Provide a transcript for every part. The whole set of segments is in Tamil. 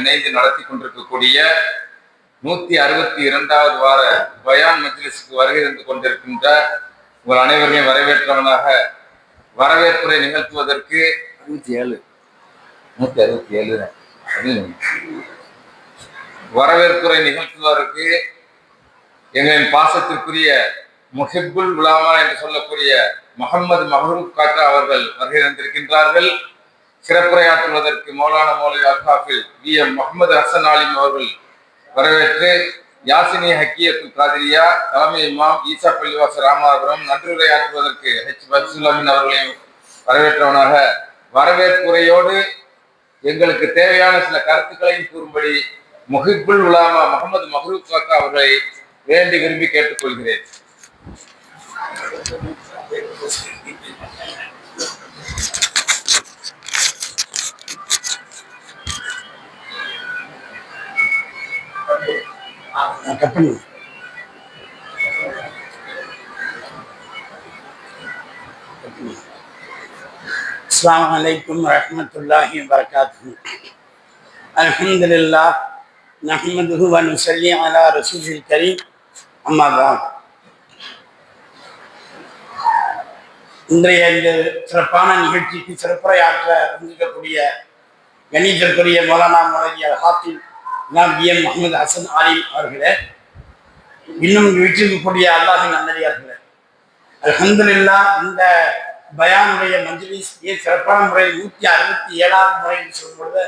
இணைந்து நடத்தி கொண்டிருக்கக்கூடிய 162வது வார பயான் மஜ்லிஸுக்கு வருகை தந்து கொண்டிருக்கின்ற உங்கள் அனைவரையும் வரவேற்றவனாக வரவேற்புரை நிகழ்த்துவதற்கு 167 வரவேற்புரை நிகழ்த்துவதற்கு எங்களின் பாசத்திற்குரிய முஹிப்புல் உலாமா என்று சொல்லக்கூடிய முகமது மஹரூப் காக்கா அவர்கள் வருகை தந்திருக்கின்றார்கள். சிறப்புரையாற்றுவதற்கு மௌலானா மௌலவி அல்ஹாஃபில் VM முகமது ஹசன் ஆலிம் அவர்கள் வரவேற்று, யாசினி ஹக்கியத்துல் காதிரியா தலைமை இமாம் ஈசா பள்ளிவாச ராமநாதபுரம் நன்றியுரையாற்றுவதற்கு பசுல்லாமின் அவர்களையும் வரவேற்றவனாக வரவேற்புரையோடு எங்களுக்கு தேவையான சில கருத்துக்களையும் கூறும்படி முஹிப்புல் உலாமா முகமது மஹரூப் காக்கா அவர்களை வேண்டி விரும்பி கேட்டுக்கொள்கிறேன். அஸ்ஸலாமு அலைக்கும் வரஹ்மத்துல்லாஹி வபரகாத்துஹு. அல்ஹம்துலில்லாஹ் நஹ்மதுஹு வ நுஸல்லி அலா ரசூலில் கரீம். அம்மா பஅத். இன்றைய இந்த சிறப்பான நிகழ்ச்சிக்கு சிறப்புரையாற்ற வந்திருக்கக்கூடிய கணிதற்குரிய மௌலானா மௌலவி அல்ஹாஃபில் VM முகமது ஹசன் ஆலிம் அவர்களே, இன்னும் வீட்டிற்கக்கூடிய அல்லாஹின் நல்லடியார்களே, அல்ஹம்துலில்லாஹ் இந்த பயானுடைய மஜ்லிஸ் சிறப்பான முறை 167வது முறை என்று சொல்லும்பொழுது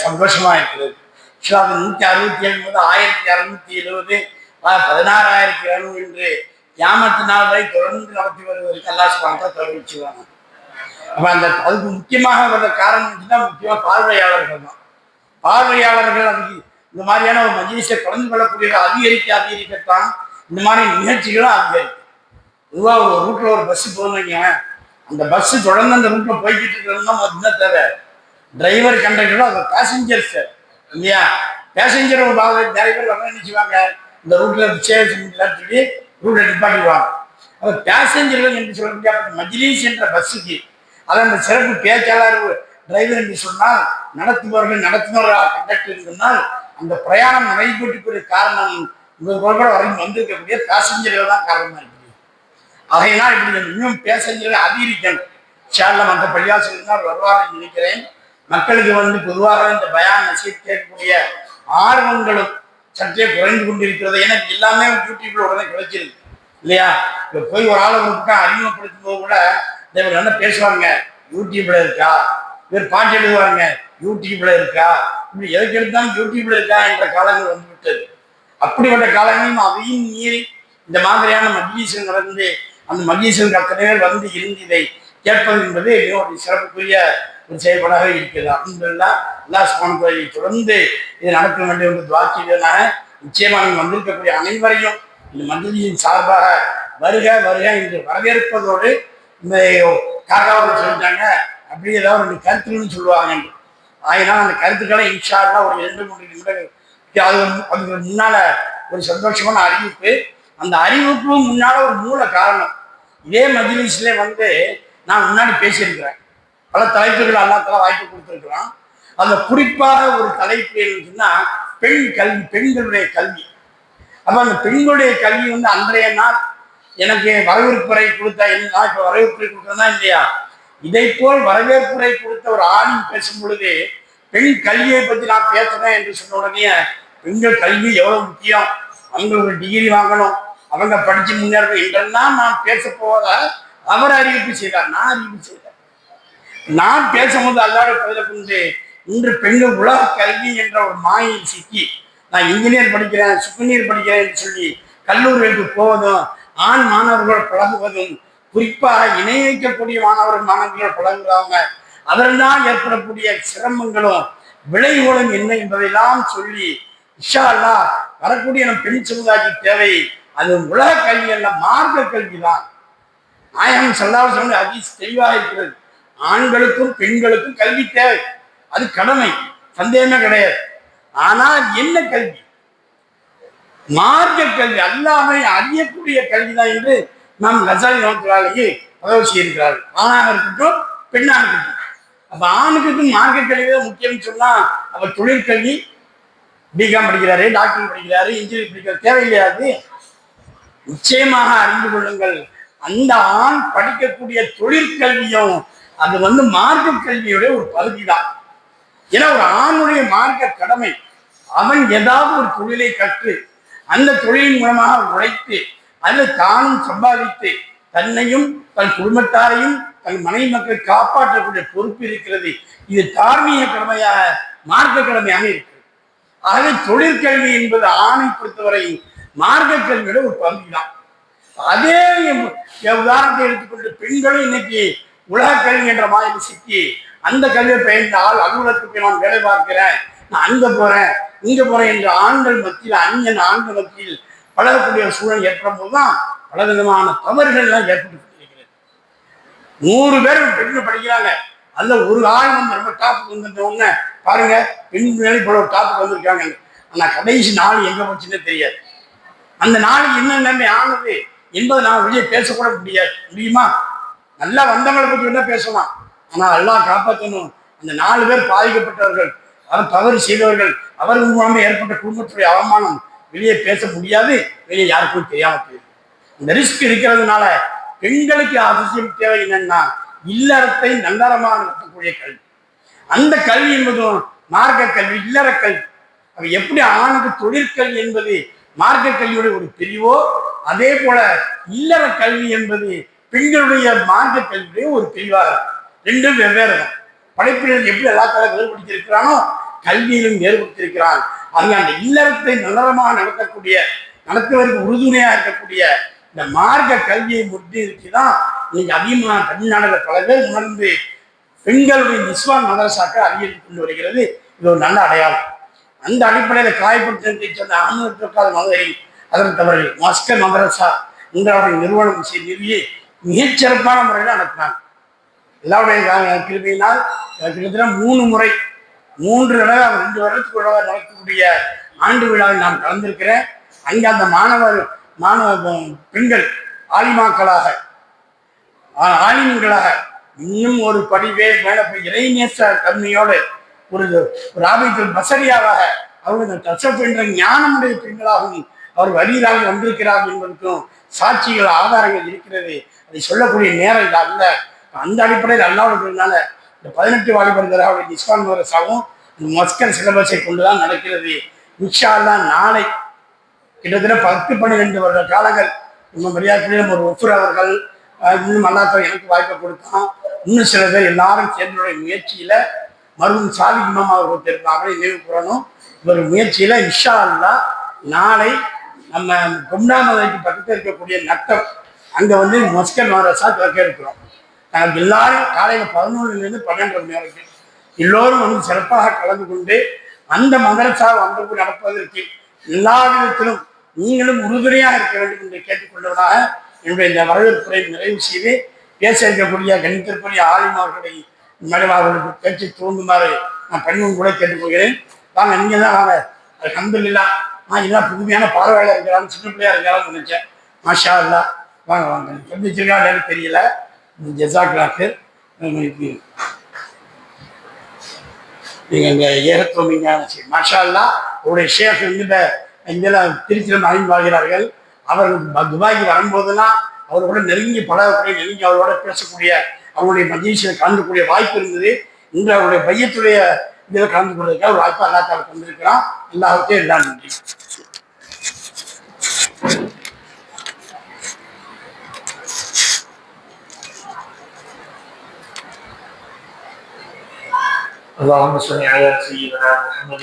சந்தோஷமா இருக்கிறது. 167 போது 1670 16,200 என்று கியாமத் நாள் வரை தொடர்ந்து நடத்தி வருவதற்கு அல்லாஹ் சுப்ஹானஹு வ தஆலா தெரிவிச்சுவாங்க. அப்ப அதுக்கு முக்கியமாக வர்ற காரணம் முக்கியமாக பார்வையாளர்கள் தான். பார்வையாளர்கள் அதுக்கு இந்த மாதிரியான ஒரு மஜ்லிஸை கலந்து கொள்ளக்கூடிய அதிகரிக்கத்தான் இந்த மாதிரி நிகழ்ச்சிகளும் அதிகரிக்கும். பொதுவாக ஒரு ரூட்ல ஒரு பஸ் போனீங்க, அந்த பஸ் தொடர்ந்து அந்த ரூட்ல போய்கிட்டு இருக்கிறதுனா தேவை டிரைவர் கண்டக்டரும் அது பேசஞ்சர்ஸ் இல்லையா. பேசஞ்சர் ஒரு நிறைய பேர் வர நினைச்சுவாங்க, இந்த ரூட்ல சொல்லி ரூட்டை நிப்பாட்டிடுவாங்க. அது பேசஞ்சர்கள் என்று சொல்ல முடியாது. மஜ்லிஸ் என்ற பஸ்ஸுக்கு அது அந்த சிறப்பு பேச்சாளர் டிரைவர் என்று சொன்னால், நடத்துபவர் கண்டக்டர் சொன்னால், அந்த பிரயாணம் நடைபெற்றுக்கூடிய காரணம் வரைக்கும் வந்திருக்கக்கூடிய பேசஞ்சர்கள் தான் காரணமா இருக்குது. அதையெல்லாம் இப்படி இன்னும் பேசஞ்சர்கள் அதிகரிக்கணும். ஷார்லம் அந்த பள்ளியாசிரியர் வருவார்கள் நினைக்கிறேன். மக்களுக்கு பொதுவாக இந்த பயான் நசீத் கேட்கக்கூடிய ஆர்வங்களும் சற்றே குறைந்து கொண்டிருக்கிறது. எனக்கு எல்லாமே யூடியூப்ல உடனே கிடைச்சிருக்கு இல்லையா. இப்போ போய் ஒரு ஆளை அறிமுகப்படுத்தும் போது கூட இவர் என்ன பேசுவாங்க, யூடியூப்ல இருக்கா, இவர் பாட்டு எழுதுவாங்க, யூடியூப்ல இருக்கா, இப்படி எதுக்கு எடுத்தாலும் யூடியூப்ல இருக்கா என்ற காலங்கள் வந்துவிட்டது. அப்படிப்பட்ட காலங்களையும் அதையும் மீறி இந்த மாதிரியான மஜ்லிஸ்கள் நடந்து அந்த மஜ்லிஸ்கள் அத்தனை பேர் வந்து இருந்து இதை கேட்பது என்பது மிகவும் சிறப்புக்குரிய ஒரு செயல்பாடாக இருக்கிறது. அல்ஹம்துலில்லாஹ் அல்லாஹ் சுப்ஹானஹு வ தஆலா தொடர்ந்து இதை நடத்த வேண்டும் என்று துஆ செய்வதனால நிச்சயமாக வந்திருக்கக்கூடிய அனைவரையும் இந்த மஜ்லிஸின் சார்பாக வருக வருக என்று வரவேற்பதோடு, இந்த காக்காவுக்கு சொல்லிட்டாங்க அப்படி ஏதாவது 2 கருத்துக்கள்னு சொல்லுவாங்க. ஆயினால் அந்த கருத்துக்களை இன்ஷா அல்லாஹ் ஒரு 2-3 நிமிடங்கள் அதுக்கு முன்னால ஒரு சந்தோஷமான அறிவிப்பு. அந்த அறிவிப்பு முன்னால ஒரு மூல காரணம். இதே மஜ்லிஸ்ல நான் முன்னாடி பேசியிருக்கிறேன். பல தலைப்புகள் அல்லாஹ் தஆலா வாய்ப்பு கொடுத்துருக்கிறான். அந்த குறிப்பாக ஒரு தலைப்பு என்னன்னா பெண் கல்வி, பெண்களுடைய கல்வி. அப்ப அந்த பெண்களுடைய கல்வி அன்றைய நாள் எனக்கு வரவேற்புரை கொடுத்த இப்ப வரவேற்புரை கொடுத்தா இல்லையா, இதை போல் வரவேற்புரை கொடுத்த ஒரு ஆணின் பேசும் பொழுது பெண் கல்வியை பற்றி நான் பேசுறேன் என்று சொன்ன உடனே பெண்கள் கல்வி எவ்வளவு முக்கியம், அவங்க ஒரு டிகிரி வாங்கணும், அவங்க படிச்சு முன்னேறணும் என்றெல்லாம் நான் பேச போவத அவர் அறிவிப்பு செய்தார். நான் அறிவிப்பு செய்தேன். நான் பேசும்போது அல்லாத பதில கொண்டு இன்று பெண்கள் உலக கல்வி என்ற ஒரு மாயில் சிக்கி நான் இன்ஜினியர் படிக்கிறேன், சுப்பீனியர் படிக்கிறேன் என்று சொல்லி கல்லூரிகளுக்கு போவதும், ஆண் மாணவர்கள் பழகுவதும், குறிப்பாக இணை வைக்கக்கூடிய மாணவர்கள் பழகுறவங்க, அதனால் ஏற்படக்கூடிய சிரமங்களும் விளைவுகளும் என்ன என்பதையெல்லாம் சொல்லி இன்ஷா அல்லாஹ் வரக்கூடிய நம் பெண் சமுதாயத்துக்கு தேவை அது உலக கல்வி அல்ல, மார்க்க கல்விதான். நாயகம் ஸல்லல்லாஹு அலைஹி வஸல்லம் ஹதீஸ் தெளிவாக இருக்கிறது. ஆண்களுக்கும் பெண்களுக்கும் கல்வி தேவை, அது கடமை, சந்தேகமே கிடையாது. ஆனால் என்ன கல்வி? மார்க்க கல்வி, அல்லாஹ்வை அறியக்கூடிய கல்விதான் என்று நாம் கஸாலி ரஹ்மத்துல்லாஹி அலைஹி பதவி செய்திருக்கிறார்கள். ஆணாக இருக்கட்டும் பெண்ணாக இருக்கட்டும். அப்ப ஆணுக்கு மார்க்க கல்வி தான் முக்கியம்னு சொன்னா அப்ப தொழிற்கல்வி பிகாம் படிக்கிறாரு, டாக்டர் படிக்கிறாரு, இன்ஜினியர் படிக்கிறார், தேவையில்லையா? அது நிச்சயமாக அறிந்து கொள்ளுங்கள். அந்த ஆண் படிக்கக்கூடிய தொழிற்கல்வியும் அது மார்க்க கல்வியுடைய ஒரு பகுதி தான். ஏன்னா ஒரு ஆணுடைய மார்க்க கடமை அவன் ஏதாவது ஒரு தொழிலை கற்று அந்த தொழிலின் மூலமாக உழைத்து அதில் தானும் சம்பாதித்து தன்னையும் தன் குடும்பத்தாரையும் தன் மனைவி மக்களை காப்பாற்றக்கூடிய பொறுப்பு இருக்கிறது. இது தார்மீக கடமையாக மார்க்க கடமையாக இருக்கிறது. ஆகவே தொழிற்கல்வி என்பது ஆணை பொறுத்தவரை மார்க்க கல்வியோட ஒரு பகுதி தான். அதே உதாரணத்தை எடுத்துக்கொண்டு பெண்களும் இன்னைக்கு உலக கல்வி என்ற மாதிரி சிக்கி அந்த கல்வியை பயின்றால் அலுவலகத்துக்கு நான் வேலை பார்க்கிறேன், நான் அங்க போறேன் இங்க போறேன் என்று ஆண்கள் மத்தியில் அந்நியன் ஆண்கள் மத்தியில் பழகக்கூடிய சூழல் ஏற்படும் போதுதான் பல விதமான தவறுகள் எல்லாம் ஏற்பட்டு கொண்டிருக்கிறது. 100 பேர் பெண்கள் படிக்கிறாங்க, அதுல ஒரு ஆள் ரொம்ப டாப்புக்கு வந்துட்ட உடனே பாருங்க பெண் பிள்ளை போல ஒரு டாப்புக்கு வந்திருக்காங்க. ஆனா கடைசி நாள் எங்க போச்சுன்னே தெரியாது. அந்த நாளைக்கு என்ன நிலைமை ஆனது என்பதை நான் வெளியே பேசக்கூட முடியுமா? நல்லா வந்தவங்களை பற்றி என்ன பேசலாம், ஆனா எல்லாம் காப்பாற்றணும். அந்த 4 பேர் பாதிக்கப்பட்டவர்கள், அவர் தவறு செய்தவர்கள், அவர்கள் மூலமாக ஏற்பட்ட குடும்பத்துடைய அவமானம் வெளியே பேச முடியாது, வெளியே யாருக்கும் தெரியாம போயிடும். இந்த ரிஸ்க் இருக்கிறதுனால பெண்களுக்கு அவசியம் தேவை என்னன்னா இல்லறத்தை நல்லறமாக நடத்தக்கூடிய கல்வி. அந்த கல்வி என்பதும் மார்க்க கல்வி, இல்லற கல்வி. அது எப்படி ஆணுக்கு தொழிற்கல்வி என்பது மார்க்க கல்வியுடைய ஒரு பிரிவோ, அதே போல இல்லற கல்வி என்பது பெண்களுடைய மார்க்க கல்வியுடைய ஒரு பிரிவாக ரெண்டும் வெவ்வேறு தான். படைப்பினர் எப்படி எல்லாத்தாலும் வேறுபடுத்தியிருக்கிறானோ கல்வியிலும் வேறுபடுத்தியிருக்கிறான். அங்கே அந்த இல்லறத்தை நல்லறமாக நடத்துவதற்கு உறுதுணையாக இருக்கக்கூடிய இந்த மார்க்க கல்வியை முற்றி இருக்குதான் இன்னைக்கு அதிகமாக தமிழ்நாடுல பல பேர் உணர்ந்து பெண்களுடைய நிஸ்வான் மதரசாக்கள் அதிகரித்து கொண்டு வருகிறது. இது ஒரு நல்ல அடையாளம். அந்த அடிப்படையில் காயப்படுத்தி சொன்ன அனுமதிக்காத மதுரை அதற்கு அவர்கள் மஸ்கர் மதரசா என்ற அவர்கள் நிறுவனம் நிறுவி மிகச்சிறப்பான முறையில் நடத்தினாங்க. எல்லாருடைய கிருமியினால் கிட்டத்தட்ட 3 முறை 3 தடவை 2 வருடத்துக்குள்ள நடக்கக்கூடிய ஆண்டு விழாவில் நான் கலந்திருக்கிறேன். அங்கே அந்த மாணவ பெண்கள் ஆலிமாக்களாக ஆலிம்களாக இன்னும் ஒரு படிவே மேல இறைநேச தன்மையோடு ஒரு ஆபத்தில் வசதியாக அவர்கள் தசப் என்ற ஞானமுடைய பெண்களாகவும் அவர் வழியிலாக வந்திருக்கிறார்கள் என்பதற்கும் சாட்சிகள் ஆதாரங்கள் இருக்கிறது. அதை சொல்லக்கூடிய நேரம் இது அல்ல. அந்த அடிப்படையில் அல்லாவுனால இந்த 18 வாலிபர்கள் அவருடைய இஸ்லான் மதரசாவும் மஸ்கர் சிலபஸை கொண்டுதான் நடக்கிறது. இன்ஷா அல்லாஹ் நாளை கிட்டத்தட்ட 10-12 வருட காலங்கள் நம்ம மரியாதையிலும் ஒரு ஒஃபர் அவர்கள் இன்னும் அல்லாஹ் எனக்கு வாய்ப்பை கொடுத்தான். இன்னும் சில பேர் எல்லாரும் சேர்ந்துடைய முயற்சியில மருவும் சாதி இமாம் அவர்கள் தெரிந்தாங்களே நினைவு கூறணும். ஒரு முயற்சியில இன்ஷா அல்லாஹ் நாளை நம்ம கும்டாமலைக்கு பக்கத்தில் இருக்கக்கூடிய நட்டம் அங்கே மஸ்கர் மதரசா திறக்க இருக்கிறோம். நாங்கள் எல்லாரும் காலையில் 11 to 12 மணி நேரம் எல்லோரும் சிறப்பாக கலந்து கொண்டு அந்த மதரசா நடப்பதற்கு எல்லா விதத்திலும் நீங்களும் உறுதுணையாக இருக்க வேண்டும் என்று கேட்டுக்கொண்டவனாக என்னுடைய இந்த வரவேற்புரை நிறைவு செய்து பேச இருக்கக்கூடிய கணித்திற்குரிய ஆலிமார்களை அவர்களுக்கு பேச்சு தூண்டுமாறு நான் பணிவும் கூட கேட்டுக்கொள்கிறேன். வாங்க, நீங்க தான் வாங்க. அல்ஹம்துலில்லாஹ். இதெல்லாம் புதுமையான பார்வையாளர் இருக்கிறான்னு சின்ன பிள்ளையா இருக்கிறான்னு நினைச்சேன். மாஷா அல்லாஹ். வாங்க வாங்க. சந்திச்சிருக்கா இல்லைன்னு தெரியல. ஜஸாக்கல்லாஹ். நீங்க இங்க ஏகத்துவம் மாஷா அல்லாஹ். அவருடைய ஷேக் இங்கெல்லாம் திருச்சியில் அறிந்து வாழ்கிறார்கள். அவர்கள் துபாய்க்கு வரும்போதெல்லாம் அவரோட நெருங்கி பழகக்கூடிய நெருங்கி அவரோட பேசக்கூடிய அவருடைய மஜ்லிஸில் கலந்துக்கூடிய வாய்ப்பு இருந்தது. இன்று அவருடைய பையத்துடைய இதில் கலந்து கொள்வதற்காக ஒரு வாய்ப்பு அல்லா தாலா தந்திருக்கிறான். எல்லாருக்கும் எல்லாம் நன்றி. اللهم صل على سيدنا محمد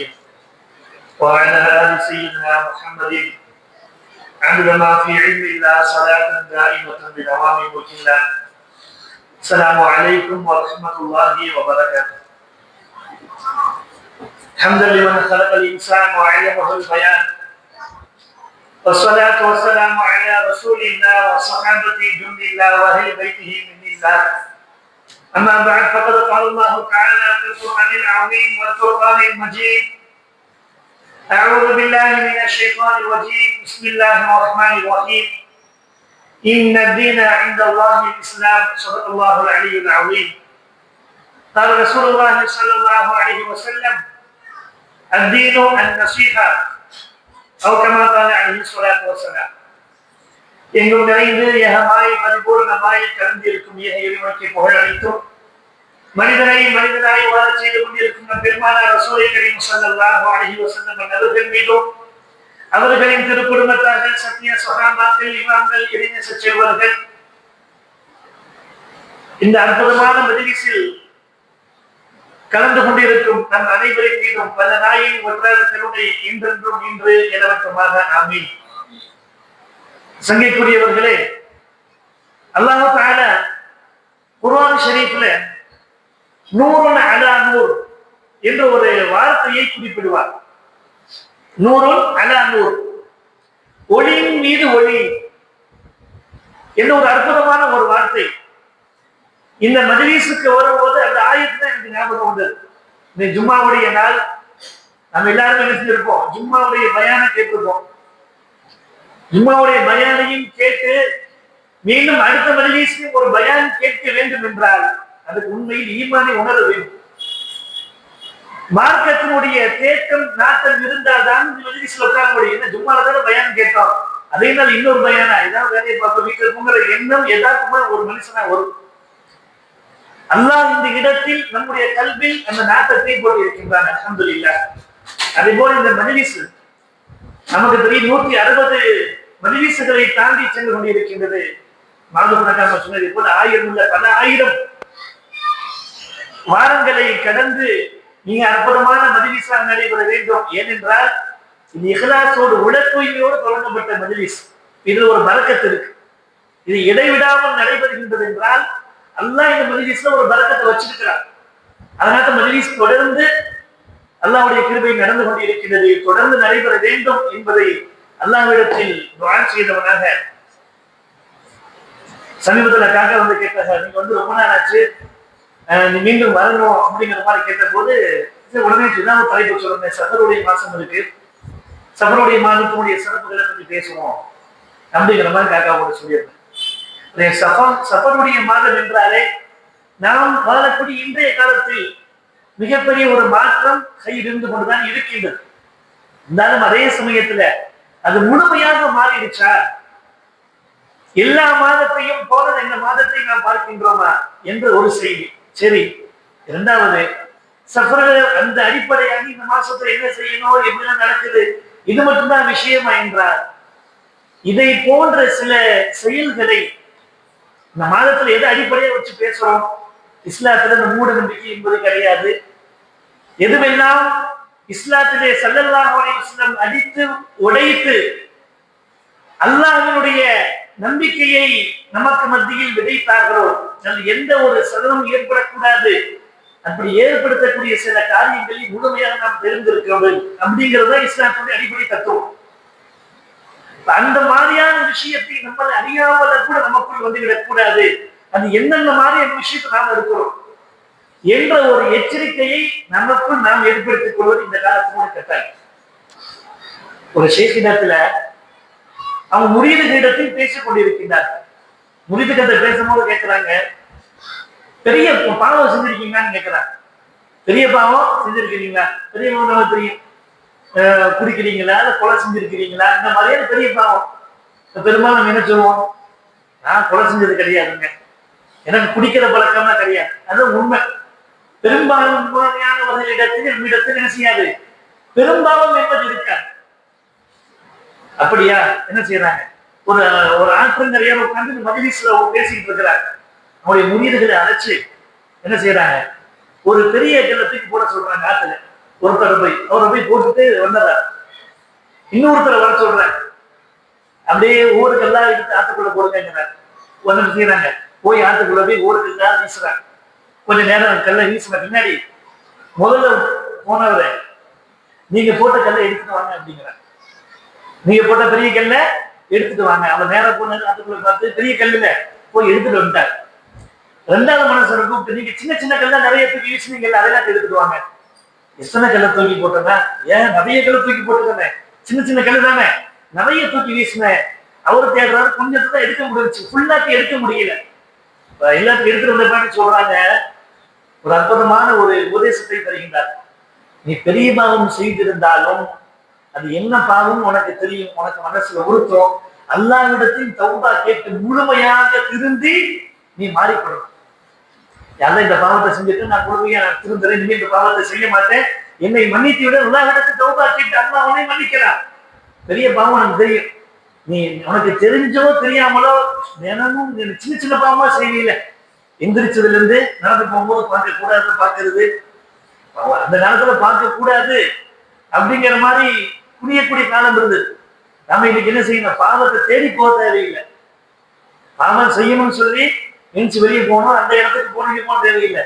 وعلى آل سيدنا محمد عدد ما في علم الله صلاة دائمة بدوام ملك الله. السلام عليكم ورحمة الله وبركاته. حمدا لمن خلق الإنسان وعلمه البيان، والصلاة والسلام على رسول الله وصحابة جند الله وأهل بيته من الله. أما بعد، فقد قال الله تعالى في القرآن العظيم والفرقان المجيد: أعوذ بالله من الشيطان الرجيم. بسم الله الرحمن الرحيم. إن الدين عند الله الإسلام. صدق الله العلي العظيم. قال رسول الله صلى الله عليه وسلم الدين النصيحة أو كما قال عليه الصلاة والسلام. எங்கும் நிறைந்து ஏகமாய் பரிபூர்ணமாய் கலந்திருக்கும் ஏக இறைவனுக்கு புகழ் அளித்தும் மனிதனை மனிதனாய் வாழ செய்து கொண்டிருக்கும் பெருமானார் ரசூலை கரீம் ஸல்லல்லாஹு அலைஹி வஸல்லம் அவர்கள் மீதும் அவர்களின் திருக்குடும்பத்தார்கள் சத்திய சஹாபாக்கள் இமாம்கள் இறைநேச செல்வர்கள் இந்த அற்புதமான மஜ்லிஸில் கலந்து கொண்டிருக்கும் நம் அனைவரின் மீதும் வல்ல நாயின் ஒற்றாத கருணை இன்றென்றும் இன்று நிலவட்டமாக ஆமீன். சங்கைக்குரியவர்களே, அல்லாஹ் தஆலா குர்ஆன் ஷரீஃப்ல நூறுன் அலா நூர் என்ற ஒரு வார்த்தையை குறிப்பிடுவார். நூறுன் அலா நூர், ஒளியின் மீது ஒளி என்ற ஒரு அற்புதமான ஒரு வார்த்தை. இந்த மஜ்லிஸுக்கு வரும்போது அந்த ஆயத்து தான் எனக்கு ஞாபகம் வந்தது. இந்த ஜும்மாவுடைய நாள் நம்ம எல்லாரும் என்ன செஞ்சிருப்போம், ஜும்மாவுடைய பயான கேட்டிருப்போம். ஜும்மாவுடைய பயானையும் கேட்டு மீண்டும் அடுத்த மஜ்லிஸுக்கு ஒரு பயான் கேட்க வேண்டும் என்றால் அதுக்கு உண்மையில் ஈமானை உணர வேண்டும். மார்க்கத்தினுடைய தேக்கம் நாட்டம் இருந்தால் தான் இந்த மஜ்லிஸ்ல உட்கார முடியும். என்ன ஜும்மால தானே பயான் கேட்டோம், அதே நாள் இன்னொரு பயானா ஏதாவது வேலையை பார்க்க வீட்டில் இருக்குங்கிற எண்ணம் எதாக்குமா ஒரு மனுஷனா வரும். அல்லாஹ் இந்த இடத்தில் நம்முடைய கல்வியில் அந்த நாட்டத்தை போட்டு இருக்கின்றான். அல்ஹம்துலில்லாஹ். அதே போல இந்த மஜ்லிஸ் நமக்கு தெரியும் 160 மஜ்லிஸ்களை தாண்டி சென்று கொண்டிருக்கின்றது. மாதக்கணக்காக சொன்னது போல 1000 உள்ள பல 1000 வாரங்களை கடந்து நீங்க அற்புதமான மஜ்லிஸாக நடைபெற வேண்டும். ஏனென்றால் இது இஹ்லாஸோடு உள தூய்மையோடு தொடங்கப்பட்ட மஜ்லிஸ். இதில் ஒரு பரக்கத்து இருக்கு. இது இடைவிடாமல் நடைபெறுகின்றது என்றால் அல்லாஹ் இந்த மஜ்லிஸ்ல ஒரு பரக்கத்தை வச்சிருக்கிறார். அதனால மஜ்லிஸ் தொடர்ந்து அல்லாஹ்வுடைய கிருபை நடந்து கொண்டிருக்கிறது, தொடர்ந்து நடைபெற வேண்டும் என்பதை அல்லாஹ்விடத்தில் துஆ செய்தவனாக சமீபத்தில் காக்க வந்து கேட்டாங்க, நீங்க வந்து ரொம்ப நாள் ஆச்சு, நீ மீண்டும் வரணும் அப்படிங்கிற மாதிரி கேட்ட போது உடனே ஒரு தலைப்பு சொல்றேன். சஃபருடைய மாசம் இருக்கு, சஃபருடைய மாதத்தினுடைய சிறப்புகளை பற்றி பேசுவோம் அப்படிங்கிற மாதிரி காக்காவோட சொல்லியிருந்தேன். சஃபருடைய மாதம் என்றாலே நாம் வாழக்கூடிய இன்றைய காலத்தில் மிகப்பெரிய ஒரு மாற்றம் கையிலிருந்து கொண்டுதான் இருக்கின்றது. இருந்தாலும் அதே சமயத்துல அது முழுமையாக மாறிடுச்சா, எல்லா மாதத்தையும் போல இந்த மாதத்தை நாம் பார்க்கின்றோமா என்ற ஒரு செய்தி. சரி, இரண்டாவது சஃபர்கள் அந்த அடிப்படையாக இந்த மாசத்துல என்ன செய்யணும், எப்படிலாம் நடக்குது, இது மட்டும்தான் விஷயமா என்றால் இதை போன்ற சில செயல்களை இந்த மாதத்துல எதை அடிப்படையா வச்சு பேசுறோம். இஸ்லாத்துல இந்த மூட நம்பிக்கை என்பது கிடையாது. எதுவெல்லாம் இஸ்லாத்திலே ஸல்லல்லாஹு அலைஹி வஸல்லம் அடித்து உடைத்து அல்லாஹ்வினுடைய நம்பிக்கையை நமக்கு மத்தியில் விதைத்தார்களோ எந்த ஒரு சலனம் ஏற்படக்கூடாது, அப்படி ஏற்படுத்தக்கூடிய சில காரியங்களை முழுமையாக நாம் தெரிந்திருக்கிறோம் அப்படிங்கிறத இஸ்லாத்துடைய அடிப்படை தத்துவம். அந்த மாதிரியான விஷயத்தை நம்மளை அறியாமல கூட நமக்குள் வந்துவிடக் கூடாது. அது என்னென்ன மாதிரியான விஷயத்தை நாம் இருக்கிறோம் என்ற ஒரு எச்சரிக்கையை நமக்குள் நாம் ஏற்படுத்திக் கொள்வது இந்த காலத்தினுடைய கட்டாயம். ஒரு ஷேக்கிடத்துல அவங்க முரீது இடத்தில் பேசிக் கொண்டிருக்கின்றார். முரீது கதை பேசும்போது கேட்கிறாங்க, பெரிய பாவம் செஞ்சிருக்கீங்களான்னு கேட்கிறாங்க. பெரிய பாவம் செஞ்சிருக்கிறீங்களா, பெரிய பாவம் தெரியும், குடிக்கிறீங்களா, கொலை செஞ்சிருக்கிறீங்களா, இந்த மாதிரியான பெரிய பாவம். பெரும்பாலும் என்ன சொல்லுவோம், நான் கொலை செஞ்சது கிடையாதுங்க, எனக்கு குடிக்கிற பழக்கம்லாம் கிடையாது. அதுவும் உண்மை. பெரும்பான்மையானவர்களிடத்தில் நம்மிடத்தில் என்ன செய்யாது, பெரும்பாலும் என்பது இருக்காது. அப்படியா, என்ன செய்யறாங்க, ஒரு ஒரு ஆற்றல் நிறைய உட்கார்ந்து மஜ்லிஸ்ல பேசிக்கிட்டு இருக்கிறாங்க. அவருடைய முறியீடுகளை அழைச்சு என்ன செய்யறாங்க, ஒரு பெரிய ஜலத்துக்கு போட சொல்றாங்க. ஆத்துல ஒருத்தரை போய் அவரை போய் போட்டுட்டு வந்ததா, இன்னொருத்தரை வர சொல்றாங்க. அப்படியே ஊருக்கெல்லாம் எடுத்து ஆத்துக்குள்ள போடுங்கிறாங்க. ஒன்னு செய்யறாங்க, போய் ஆத்துக்குள்ள போய் ஊருக்கெல்லாம் வீசுறாங்க. கொஞ்ச நேரம் கல்லை வீசுற பின்னாடி முதல்ல போனவரை நீங்க போட்ட கல்லை எடுத்துட்டு வாங்க அப்படிங்கிறாங்க. நீங்க போட்ட பெரிய கல்ல எடுத்துட்டு வாங்க. அவன் நேரம் போனது ஆத்துக்குள்ள பார்த்து பெரிய கல்லுல போய் எடுத்துட்டு வந்துட்டார். ரெண்டாவது மனசரை கூப்பிட்டு, நீங்க சின்ன சின்ன கல்ல நிறைய தூக்கி வீசுனீங்கல்ல, அதெல்லாம் எடுத்துட்டு வாங்க. எத்தனை கல்லை தூக்கி போட்டேன்னா, ஏன் நிறைய கல்லை தூக்கி போட்டுதானே, சின்ன சின்ன கல்லு தானே, நிறைய தூக்கி வீசினேன். அவரு தேடுறாரு, கொஞ்சத்தை தான் எடுக்க முடிஞ்சிச்சு, ஃபுல்லாக்கி எடுக்க முடியல. எல்லாத்தையும் எடுத்துட்டு வந்த பாட்டு சொல்றாங்க, ஒரு அற்புதமான ஒரு உபதேசத்தை தருகின்றார். நீ பெரிய பாவம் செய்திருந்தாலும் அது என்ன பாவம் உனக்கு தெரியும், உனக்கு மனசுல உறுத்தம். அல்லாஹ்விடத்தில் தௌபா கேட்டு முழுமையாக திருந்தி நீ மாறிக்கொள்ளணும். யாரும் இந்த பாவத்தை செஞ்சுட்டு நான் முழுமையா திருந்துறேன், இனிமே இந்த பாவத்தை செய்ய மாட்டேன், என்னை மன்னித்து விட அல்லாஹ்விடத்தில் தௌபா கேட்டு அல்லாஹ் உன்னை மன்னிக்கிறான். பெரிய பாவம் எனக்கு தெரியும், நீ உனக்கு தெரிஞ்சோ தெரியாமலோ தினமும் சின்ன சின்ன பாவமா செய்வீல, எந்திரிச்சதுல இருந்து நடந்து போகும்போது பார்க்க கூடாது, பார்க்கறது அந்த காலத்துல பார்க்க கூடாது அப்படிங்கிற மாதிரி புரியக்கூடிய காலம் இருந்தது. நம்ம இன்னைக்கு என்ன செய்யணும், பாவத்தை தேடி போக தேவையில்லை. பாவம் செய்யணும்னு சொல்லி எஞ்சி வெளியே போகணும், அந்த இடத்துக்கு போக தேவையில்லை.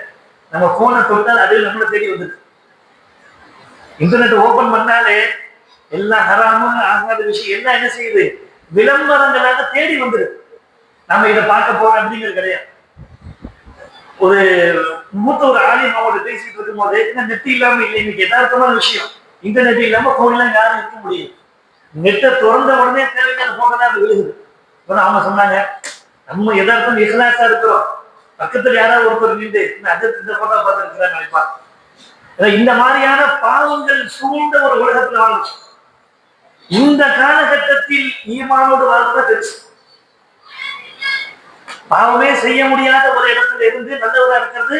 நம்ம போனை தொட்டால் அதே நம்மளை தேடி வந்துருக்கு. இன்டர்நெட் ஓபன் பண்ணாலே எல்லா ஹராமும் ஆகாத விஷயம் எல்லாம் என்ன செய்யுது, விளம்பரங்களாக தேடி வந்துருக்கு. நம்ம இதை பார்க்க போறோம் அப்படிங்கிறது கிடையாது. ஒரு மூத்த ஒரு ஆலிம் அவங்களோட பேசிட்டு இருக்கும் போது நெட் இல்லாம இல்லை, இன்னைக்கு யதார்த்தமான விஷயம், இன்டர்நெட் இல்லாம போன்லாம் யாரும் இருக்க முடியும். நெட்டை திறந்த உடனே தேவையான போட்டோ தான் விழுகுது. அவங்க சொன்னாங்க, நம்ம யதார்த்தம் இஹ்லாஸா இருக்கிறோம், பக்கத்துல யாராவது ஒருத்தர் நின்று இந்த போட்டோ பார்த்து நினைப்பாங்க. இந்த மாதிரியான பாவங்கள் சூழ்ந்த ஒரு உலகத்துல வாழும். இந்த காலகட்டத்தில் ஈமானோடு வாழ்றத பெருசு. பாவமே செய்ய முடியாத ஒரு இடத்துல இருந்து நல்லவரா இருக்கிறது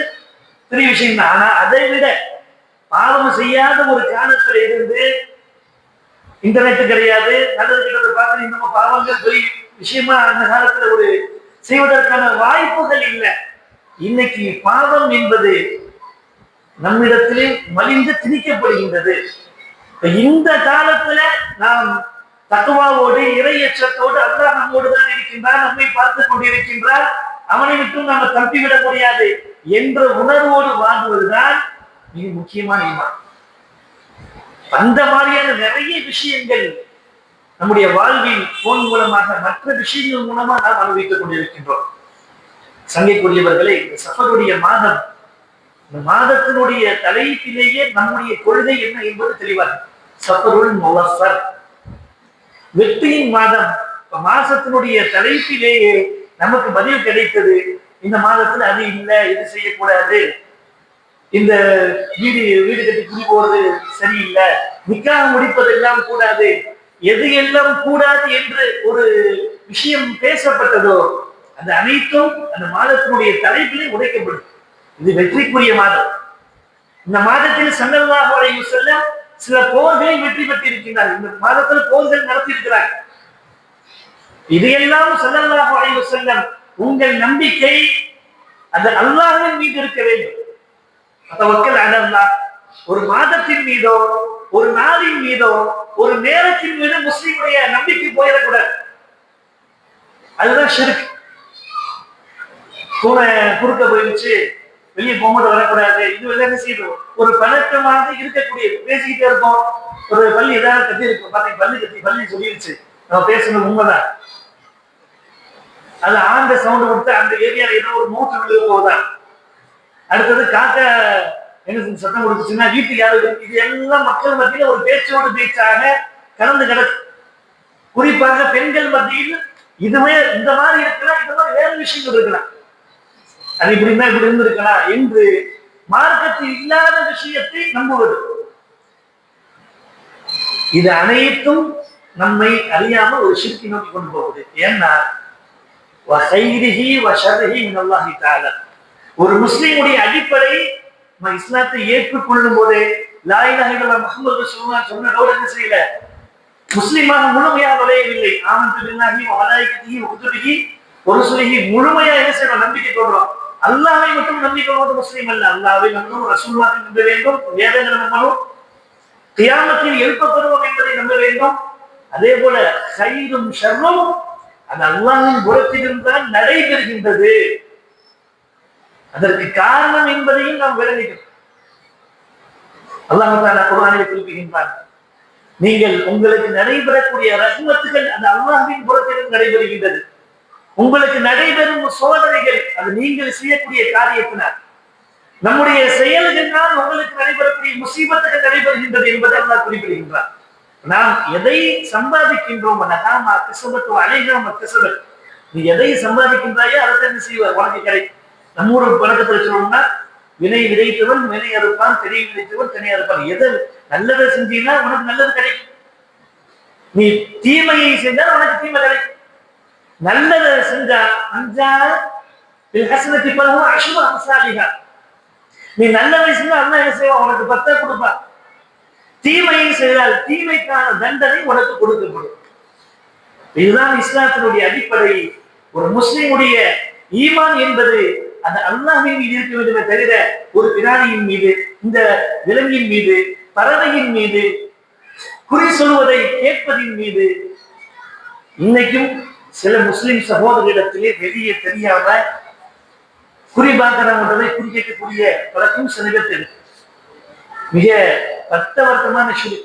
பெரிய விஷயம் தான். ஆனா அதை விட பாவம் செய்யாத ஒரு காலத்துல இருந்து இன்டர்நெட் கிடையாது, நல்லது கிட்டத்தை பார்த்து இன்னும் பாவங்கள் பெரிய விஷயமா அந்த காலத்துல ஒரு செய்வதற்கான வாய்ப்புகள் இல்லை. இன்னைக்கு பாவம் என்பது நம்மிடத்திலே மலிந்து திணிக்கப்படுகின்றது. இந்த காலத்துல நாம் தக்குவாவோடு இறையச்சத்தோடு அல்லாஹ் நம்மோடு தான் இருக்கின்றார், நம்மை பார்த்து கொண்டிருக்கின்றார், அவனை விட்டும் நம்ம தப்பிவிட முடியாது என்ற உணர்வோடு வாழ்வதுதான் மிக முக்கியமான ஈமான். அந்த மாதிரியான நிறைய விஷயங்கள் நம்முடைய வாழ்வில் போன் மூலமாக மற்ற விஷயங்கள் மூலமா நாம் அனுபவித்துக் கொண்டிருக்கின்றோம். சங்கைக்குரியவர்களே, இந்த சஃபருடைய மாதம், இந்த மாதத்தினுடைய தலைப்பிலேயே நம்முடைய கொள்கை என்ன என்பது தெளிவாக, சஃபருல் முவஃபர், வெற்றியின் மாதம். மாசத்தினுடைய தலைப்பிலேயே நமக்கு பதில் கிடைத்தது. இந்த மாதத்துல அது இல்லை, இது செய்யக்கூடாது, இந்த வீடு கட்டி குடி போறது சரியில்லை, நிக்காக முடிப்பதெல்லாம் கூடாது, எது எல்லாம் கூடாது என்று ஒரு விஷயம் பேசப்பட்டதோ அந்த அனைத்தும் அந்த மாதத்தினுடைய தலைப்பிலே உடைக்கப்படும். இது வெற்றிக்குரிய மாதம். இந்த மாதத்தில் ஸல்லல்லாஹு அலைஹி வஸல்லம் சில போர்களில் வெற்றி பெற்றிருக்கிறார். இந்த மாதத்தில் போர்கள் நடத்தி இருக்கிறார். இதையெல்லாம் ஸல்லல்லாஹு அலைஹி வஸல்லம் உங்கள் நம்பிக்கை அந்த அல்லாஹ்வின் மீது இருக்க வேண்டும். தவக்கல் அலல்லாஹ். ஒரு மாதத்தின் மீதோ ஒரு நாளின் மீதோ ஒரு நேரத்தின் மீது முஸ்லிமுடைய நம்பிக்கை போயிடக்கூடாது. அதுதான் ஷிர்க். பூனை குறுக்க போயிடுச்சு, வெளியே போகும்போது வரக்கூடாது, இது என்ன செய்யும், ஒரு பழக்கமாக இருக்கக்கூடிய பேசிக்கிட்டே இருப்போம். ஒரு பள்ளி ஏதாவது கட்டி இருக்கும், பார்த்தீங்க பள்ளி கட்டி பள்ளி சொல்லிடுச்சு, நம்ம பேசுறது உண்மைதான், அது ஆண்ட சவுண்ட் கொடுத்து அந்த ஏரியால ஏதோ ஒரு மூச்சு விழுக போகுதான். அடுத்தது காக்க என்ன சத்தம் கொடுத்துச்சுன்னா வீட்டுக்கு யாரு, இது எல்லாம் மக்கள் மத்தியில ஒரு பேச்சோடு பேச்சாக கலந்து கிடக்கு. குறிப்பாக பெண்கள் மத்தியில் இதுவே இந்த மாதிரி இருக்கலாம், இந்த மாதிரி வேற விஷயங்கள் இருக்கலாம், அது இப்படின்னா இப்படி இருந்திருக்கலாம் என்று மார்க்கத்தில் இல்லாத விஷயத்தை நம்புவது. இது அனைத்தும் நம்மை அறியாமல் ஒரு ஷிர்க்கை நோக்கி கொண்டு போகுது. ஏன்னா ஒரு முஸ்லிமுடைய அடிப்படை இஸ்லாத்தை ஏற்றுக்கொள்ளும் போதே லா இலாஹ இல்லல்லாஹ் முஹம்மது ரசூலுல்லாஹ் சொன்னதோடு என்ன செய்யல, முஸ்லிமாக முழுமையாக நுழையவில்லை. ஆமன்து பில்லாஹி வ மலாயிகத்திஹி வ குதுபிஹி வ ருசுலிஹி முழுமையா என்ன செய்யணும், நம்பிக்கை கொள்றோம். அல்லாஹ்வை மட்டும் நம்பிக்கை கொள்வது முஸ்லிம் அல்ல. அல்லாஹ்வை நம்பணும், ரசூலுல்லாஹை நம்ப வேண்டும், வேதங்களை நம்பணும், கியாமத்தில் எழுப்பப்படுவோம் என்பதை நம்ப வேண்டும். அதே போல கைதும் ஷர்ரும் அது அல்லாஹ்வின் புறத்திலிருந்தான் நடைபெறுகின்றது. அதற்கு காரணம் என்பதையும் நாம் விளங்குகிறோம். அல்லாஹ் தஆலா குர்ஆனில் குறிப்பிடுகின்றான், நீங்கள் உங்களுக்கு நடைபெறக்கூடிய ரஹ்மத்துகள் அது அல்லாஹ்வின் புறத்திலிருந்து நடைபெறுகின்றது. உங்களுக்கு நடைபெறும் சோதனைகள் அது நீங்கள் செய்யக்கூடிய காரியத்தினால், நம்முடைய செயல்களினால் உங்களுக்கு நடைபெறக்கூடிய முசீபத்துகள் நடைபெறுகின்றது என்பதை அல்லாஹ் குறிப்பிடுகின்றார். நாம் எதை சம்பாதிக்கின்றோம், நீ எதை சம்பாதிக்கின்றாயோ அதை என்ன செய்வார், உனக்கு கிடைக்கும். நம்ம ஊர் பழக்கத்தில் சொல்லணும்னா வினை விதைத்தவன் வினை அறுப்பான், தெரிய விதைத்தவன் தனி அறுப்பான். எதை நல்லதை செஞ்சீங்கன்னா உனக்கு நல்லது கிடைக்கும், நீ தீமையை செஞ்சால் உனக்கு தீமை கிடைக்கும். நல்லதை செஞ்சா அஞ்சா ஹசனத்தி பலவும் அசுப அம்சாலிகா, நீ நல்லதை செஞ்சா அண்ணா என்ன செய்வான், உனக்கு 10 கொடுப்பான். தீமையை செய்தால் தீமைக்கான தண்டனை உனக்கு கொடுக்கப்படும். இதுதான் இஸ்லாத்தினுடைய அடிப்படை. ஒரு முஸ்லிமுடைய ஈமான் என்பது அந்த அல்லாஹ்வின் மீது இருக்க வேண்டுமே தவிர ஒரு பிராணியின் மீது, இந்த விலங்கின் மீது, பறவையின் மீது, குறி சொல்வதை கேட்பதின் மீது. இன்னைக்கும் சில முஸ்லிம் சகோதரிடத்திலே வெளியே தெரியாம குறிபாக்கிறவங்களை குறி கேட்கக்கூடிய பழக்கம் சில பேர் இருக்கு. மிக பக்தவர்த்தமான சொல்லி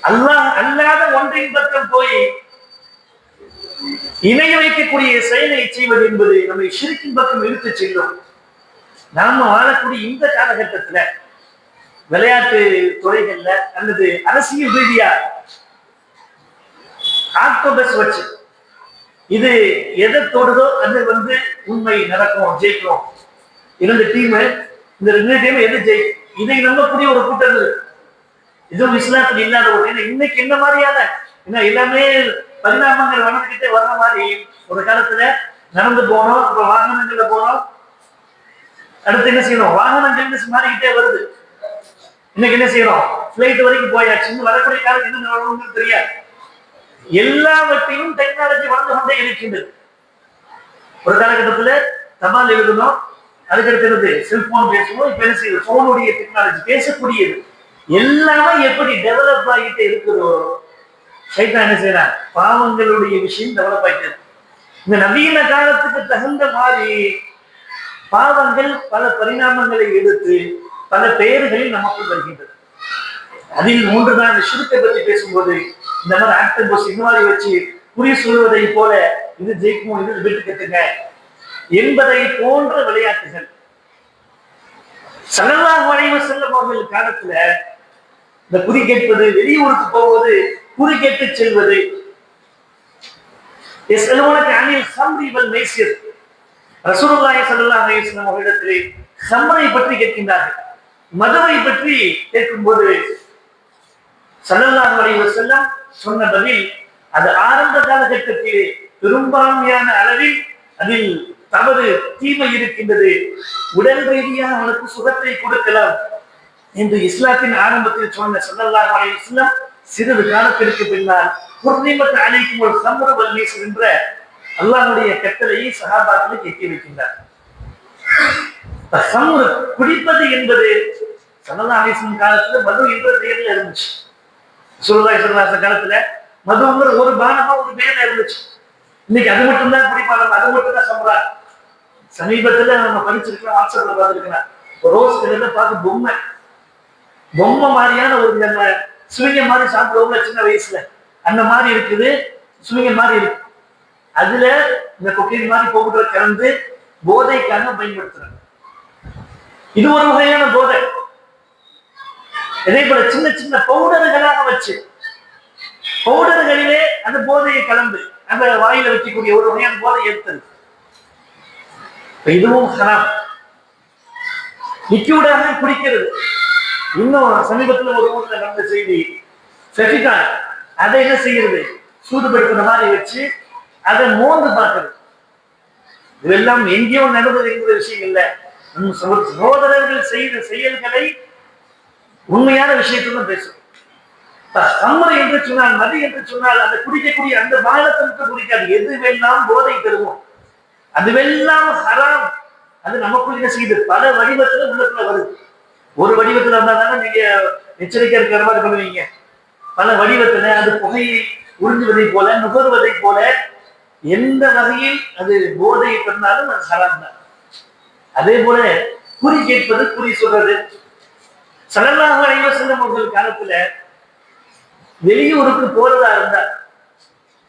அல்லாஹ் அல்லாத ஒன்றின் பக்கம் போய் இணை வைக்கக்கூடிய செயலை செய்வது என்பது நம்மை ஷிர்கின் பக்கம் இழுத்து செல்லும். நாம வாழக்கூடிய இந்த காலகட்டத்துல விளையாட்டு துறைகள்ல அல்லது அரசியல் ரீதியா ஆக்டோபஸ் வச்சு இது எதை தோடுதோ அது உண்மை நடக்கும், ஜெயிக்கிறோம். 2 டீம், இந்த 2 டீம் எது ஜெயிக்கும் இதை நம்பக்கூடிய ஒரு கூட்டம் இருக்கு. இதுவும் இஸ்லாத்தில் இல்லாத ஒரு. இன்னைக்கு என்ன மாதிரியான எல்லாமே பரிணாமங்கள் வளர்ந்துகிட்டே வர்ற மாதிரி ஒரு காலத்துல நடந்து போனோம், இப்ப வாகனங்கள்ல போனோம், அடுத்து என்ன செய்யணும், வாகனங்கள் மாறிக்கிட்டே வருது. இன்னைக்கு என்ன செய்யறோம், பிளைட் வரைக்கும் போயாச்சு. இன்னும் வரக்கூடிய காலம் என்ன நடக்கும் தெரியாது. எல்லாவற்றையும் டெக்னாலஜி வளர்ந்து கொண்டே இருக்கின்றது. ஒரு காலகட்டத்துல தபால் எழுதணும், அதுக்கடுத்து செல்போன் பேசணும், இப்ப என்ன செய்யுது, போனுடைய டெக்னாலஜி பேசக்கூடியது எல்லாமே எப்படி டெவலப் ஆகிட்டே இருக்குதோ சைத்தான் என்ன செய்யறான், பாவங்களுடைய விஷயம் டெவலப் ஆகிட்டு இருக்கு. இந்த நவீன காலத்துக்கு தகுந்த மாதிரி பாவங்கள் பல பரிணாமங்களை எடுத்து பல பெயர்களில் நமக்குள் வருகின்றது. அதில் ஒன்றுதான் ஷிர்கை பற்றி பேசும்போது இந்த மாதிரி ஆக்டோபஸ் இந்த மாதிரி வச்சு குறி சொல்வதை போல இது ஜெயிக்கும், இது விட்டு கட்டுங்க என்பதை போன்ற விளையாட்டுகள். ஸல்லல்லாஹு அலைஹி வஸல்லம் அவர்கள் காலத்துல இந்த குறி கேட்பது, வெளியூருக்கு போவது, குறி கேட்டு செல்வது. அனில் ஹம்ரி வல் மைசிர், ரசூலுல்லாஹி ஸல்லல்லாஹு அலைஹி வஸல்லம் அவர்களிடத்திலே ஹம்ரை பற்றி கேட்கின்றார்கள். மதுவை பற்றி கேட்கும்போது ஸல்லல்லாஹு அலைஹி வஸல்லம் சொன்ன பதில், அது ஆரம்ப காலகட்டத்தில் பெரும்பான்மையான அளவில் அதில் தவறு தீமை இருக்கின்றது, உடல் ரீதியாக அவனுக்கு சுகத்தை கொடுக்கலாம் என்று இஸ்லாத்தின் ஆரம்பத்தில் சொன்ன ஸல்லல்லாஹு அலைஹி வஸல்லம் சிறிது காலத்திற்கு பின்னால் குர்னிமத் அலைக்கும் ஒரு ஹம்ரு வல் மைசிர் என்ற அல்லாஹ்வுடைய கட்டளையை சஹாபாக்களுக்கு எட்டி வைக்கின்றார். ஹம்ரு குடிப்பது என்பது ஸல்லல்லாஹு அலைஹி வஸல்லம் காலத்துல மது என்ற பெயர்ல இருந்துச்சு. ரசூலுல்லாஹி ஸல்லல்லாஹு அலைஹி வஸல்லம் காலத்துல மதுங்கிற ஒரு பானமா ஒரு பெயர்ல இருந்துச்சு. இன்னைக்கு அது மட்டும்தான் குடிப்பாங்க, அது மட்டும் தான் சம்பரா. சமீபத்துல நம்ம படிச்சிருக்கலாம், வாட்ஸ்அப்ல பார்த்துருக்கலாம், ரோஸ் கலர்ல பார்த்து பொம்மை மாதிரியான ஒரு நம்ம சுவிங்க மாதிரி சாப்பிடுவோம்ல சின்ன வயசுல, அந்த மாதிரி இருக்குது, சுவிங்க மாதிரி இருக்கு. அதுல இந்த கொக்கைன் மாதிரி பவுடர் கலந்து போதைக்காக பயன்படுத்துறாங்க. இது ஒரு வகையான போதை. இதே போல சின்ன சின்ன பவுடர்களாக வச்சு பவுடர்களிலே அந்த போதையை கலந்து அந்த வாயில வைக்கக்கூடிய ஒரு வகையான போதை ஏற்பது. இதுவும் ஹராம். லிக்யூடாக குடிக்கிறது. இன்னும் சமீபத்தில் ஒரு ஊர்ல நடந்த செய்தி, செஃபிகான் அதை என்ன செய்யறது, சூடுபடுத்துற மாதிரி வச்சு அதை மோந்து பார்க்கறது. இதெல்லாம் எங்கேயோ நடந்தது என்கிற விஷயம் இல்லை. நம் சகோதரர்கள் செய்த செயல்களை உண்மையான விஷயத்துடன் பேசும். ஹம்ரு என்று சொன்னால், மது என்று சொன்னால் அந்த குடிக்கக்கூடிய அந்த பானத்திற்கு குடிக்காது. எதுவெல்லாம் போதை தருவோம் அதுவெல்லாம் ஹராம். அது நமக்குள் என்ன செய்யுது, பல வடிவத்துல உள்ளத்துல வருது. ஒரு வடிவத்துல வந்தாதானே நீங்க எச்சரிக்கை இருக்கிற மாதிரி பண்ணுவீங்க. பல வடிவத்துல அது புகையை உறிஞ்சுவதை போல, நுகர்வதை போல, எந்த வகையில் அது போதையை தந்தாலும் அது ஹராம் தான். அதே போல குறி கேட்பது, குறி சொல்றது. ஸல்லல்லாஹு அலைஹி வஸல்லம் அவர்கள் காலத்துல வெளியூருக்கு போறதா இருந்தா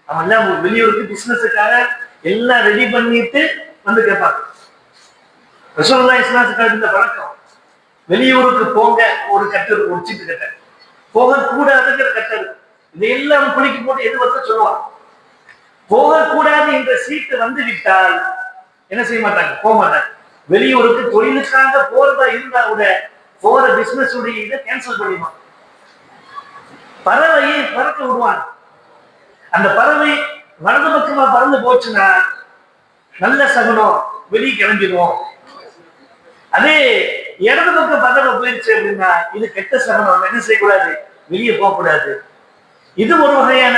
அவன் எல்லாம் வெளியூருக்கு பிசினஸுக்காக எல்லாம் ரெடி பண்ணிட்டு வந்து கேட்பாங்க. ரசூலுல்லாஹி ஸல்லல்லாஹு அலைஹி வஸல்லம் இந்த பழக்கம், வெளியூருக்கு போங்க ஒரு கட்டு, ஒரு சீட்டு கட்ட, போகக்கூடாதுங்கிற கட்டு இருக்கு. இதையெல்லாம் குளிக்கு போட்டு எது வந்து சொல்லுவான். போகக்கூடாது என்ற சீட்டு வந்து விட்டால் என்ன செய்ய மாட்டாங்க, போக மாட்டாங்க. வெளியூருக்கு தொழிலுக்காக போறதா இருந்தா கூட போற பிசினஸ் உடைய இதை கேன்சல் பண்ணிடுவான். பறவையை பறக்க விடுவான். அந்த பறவை வலது பக்கமா பறந்து போச்சுன்னா நல்ல சகுனம், வெளியே கிளம்பிடுவோம். அதே இடது பக்கம் பறவை போயிடுச்சு அப்படின்னா இது கெட்ட சகுனம், என்ன செய்யக்கூடாது, வெளியே போகக்கூடாது. இது ஒரு வகையான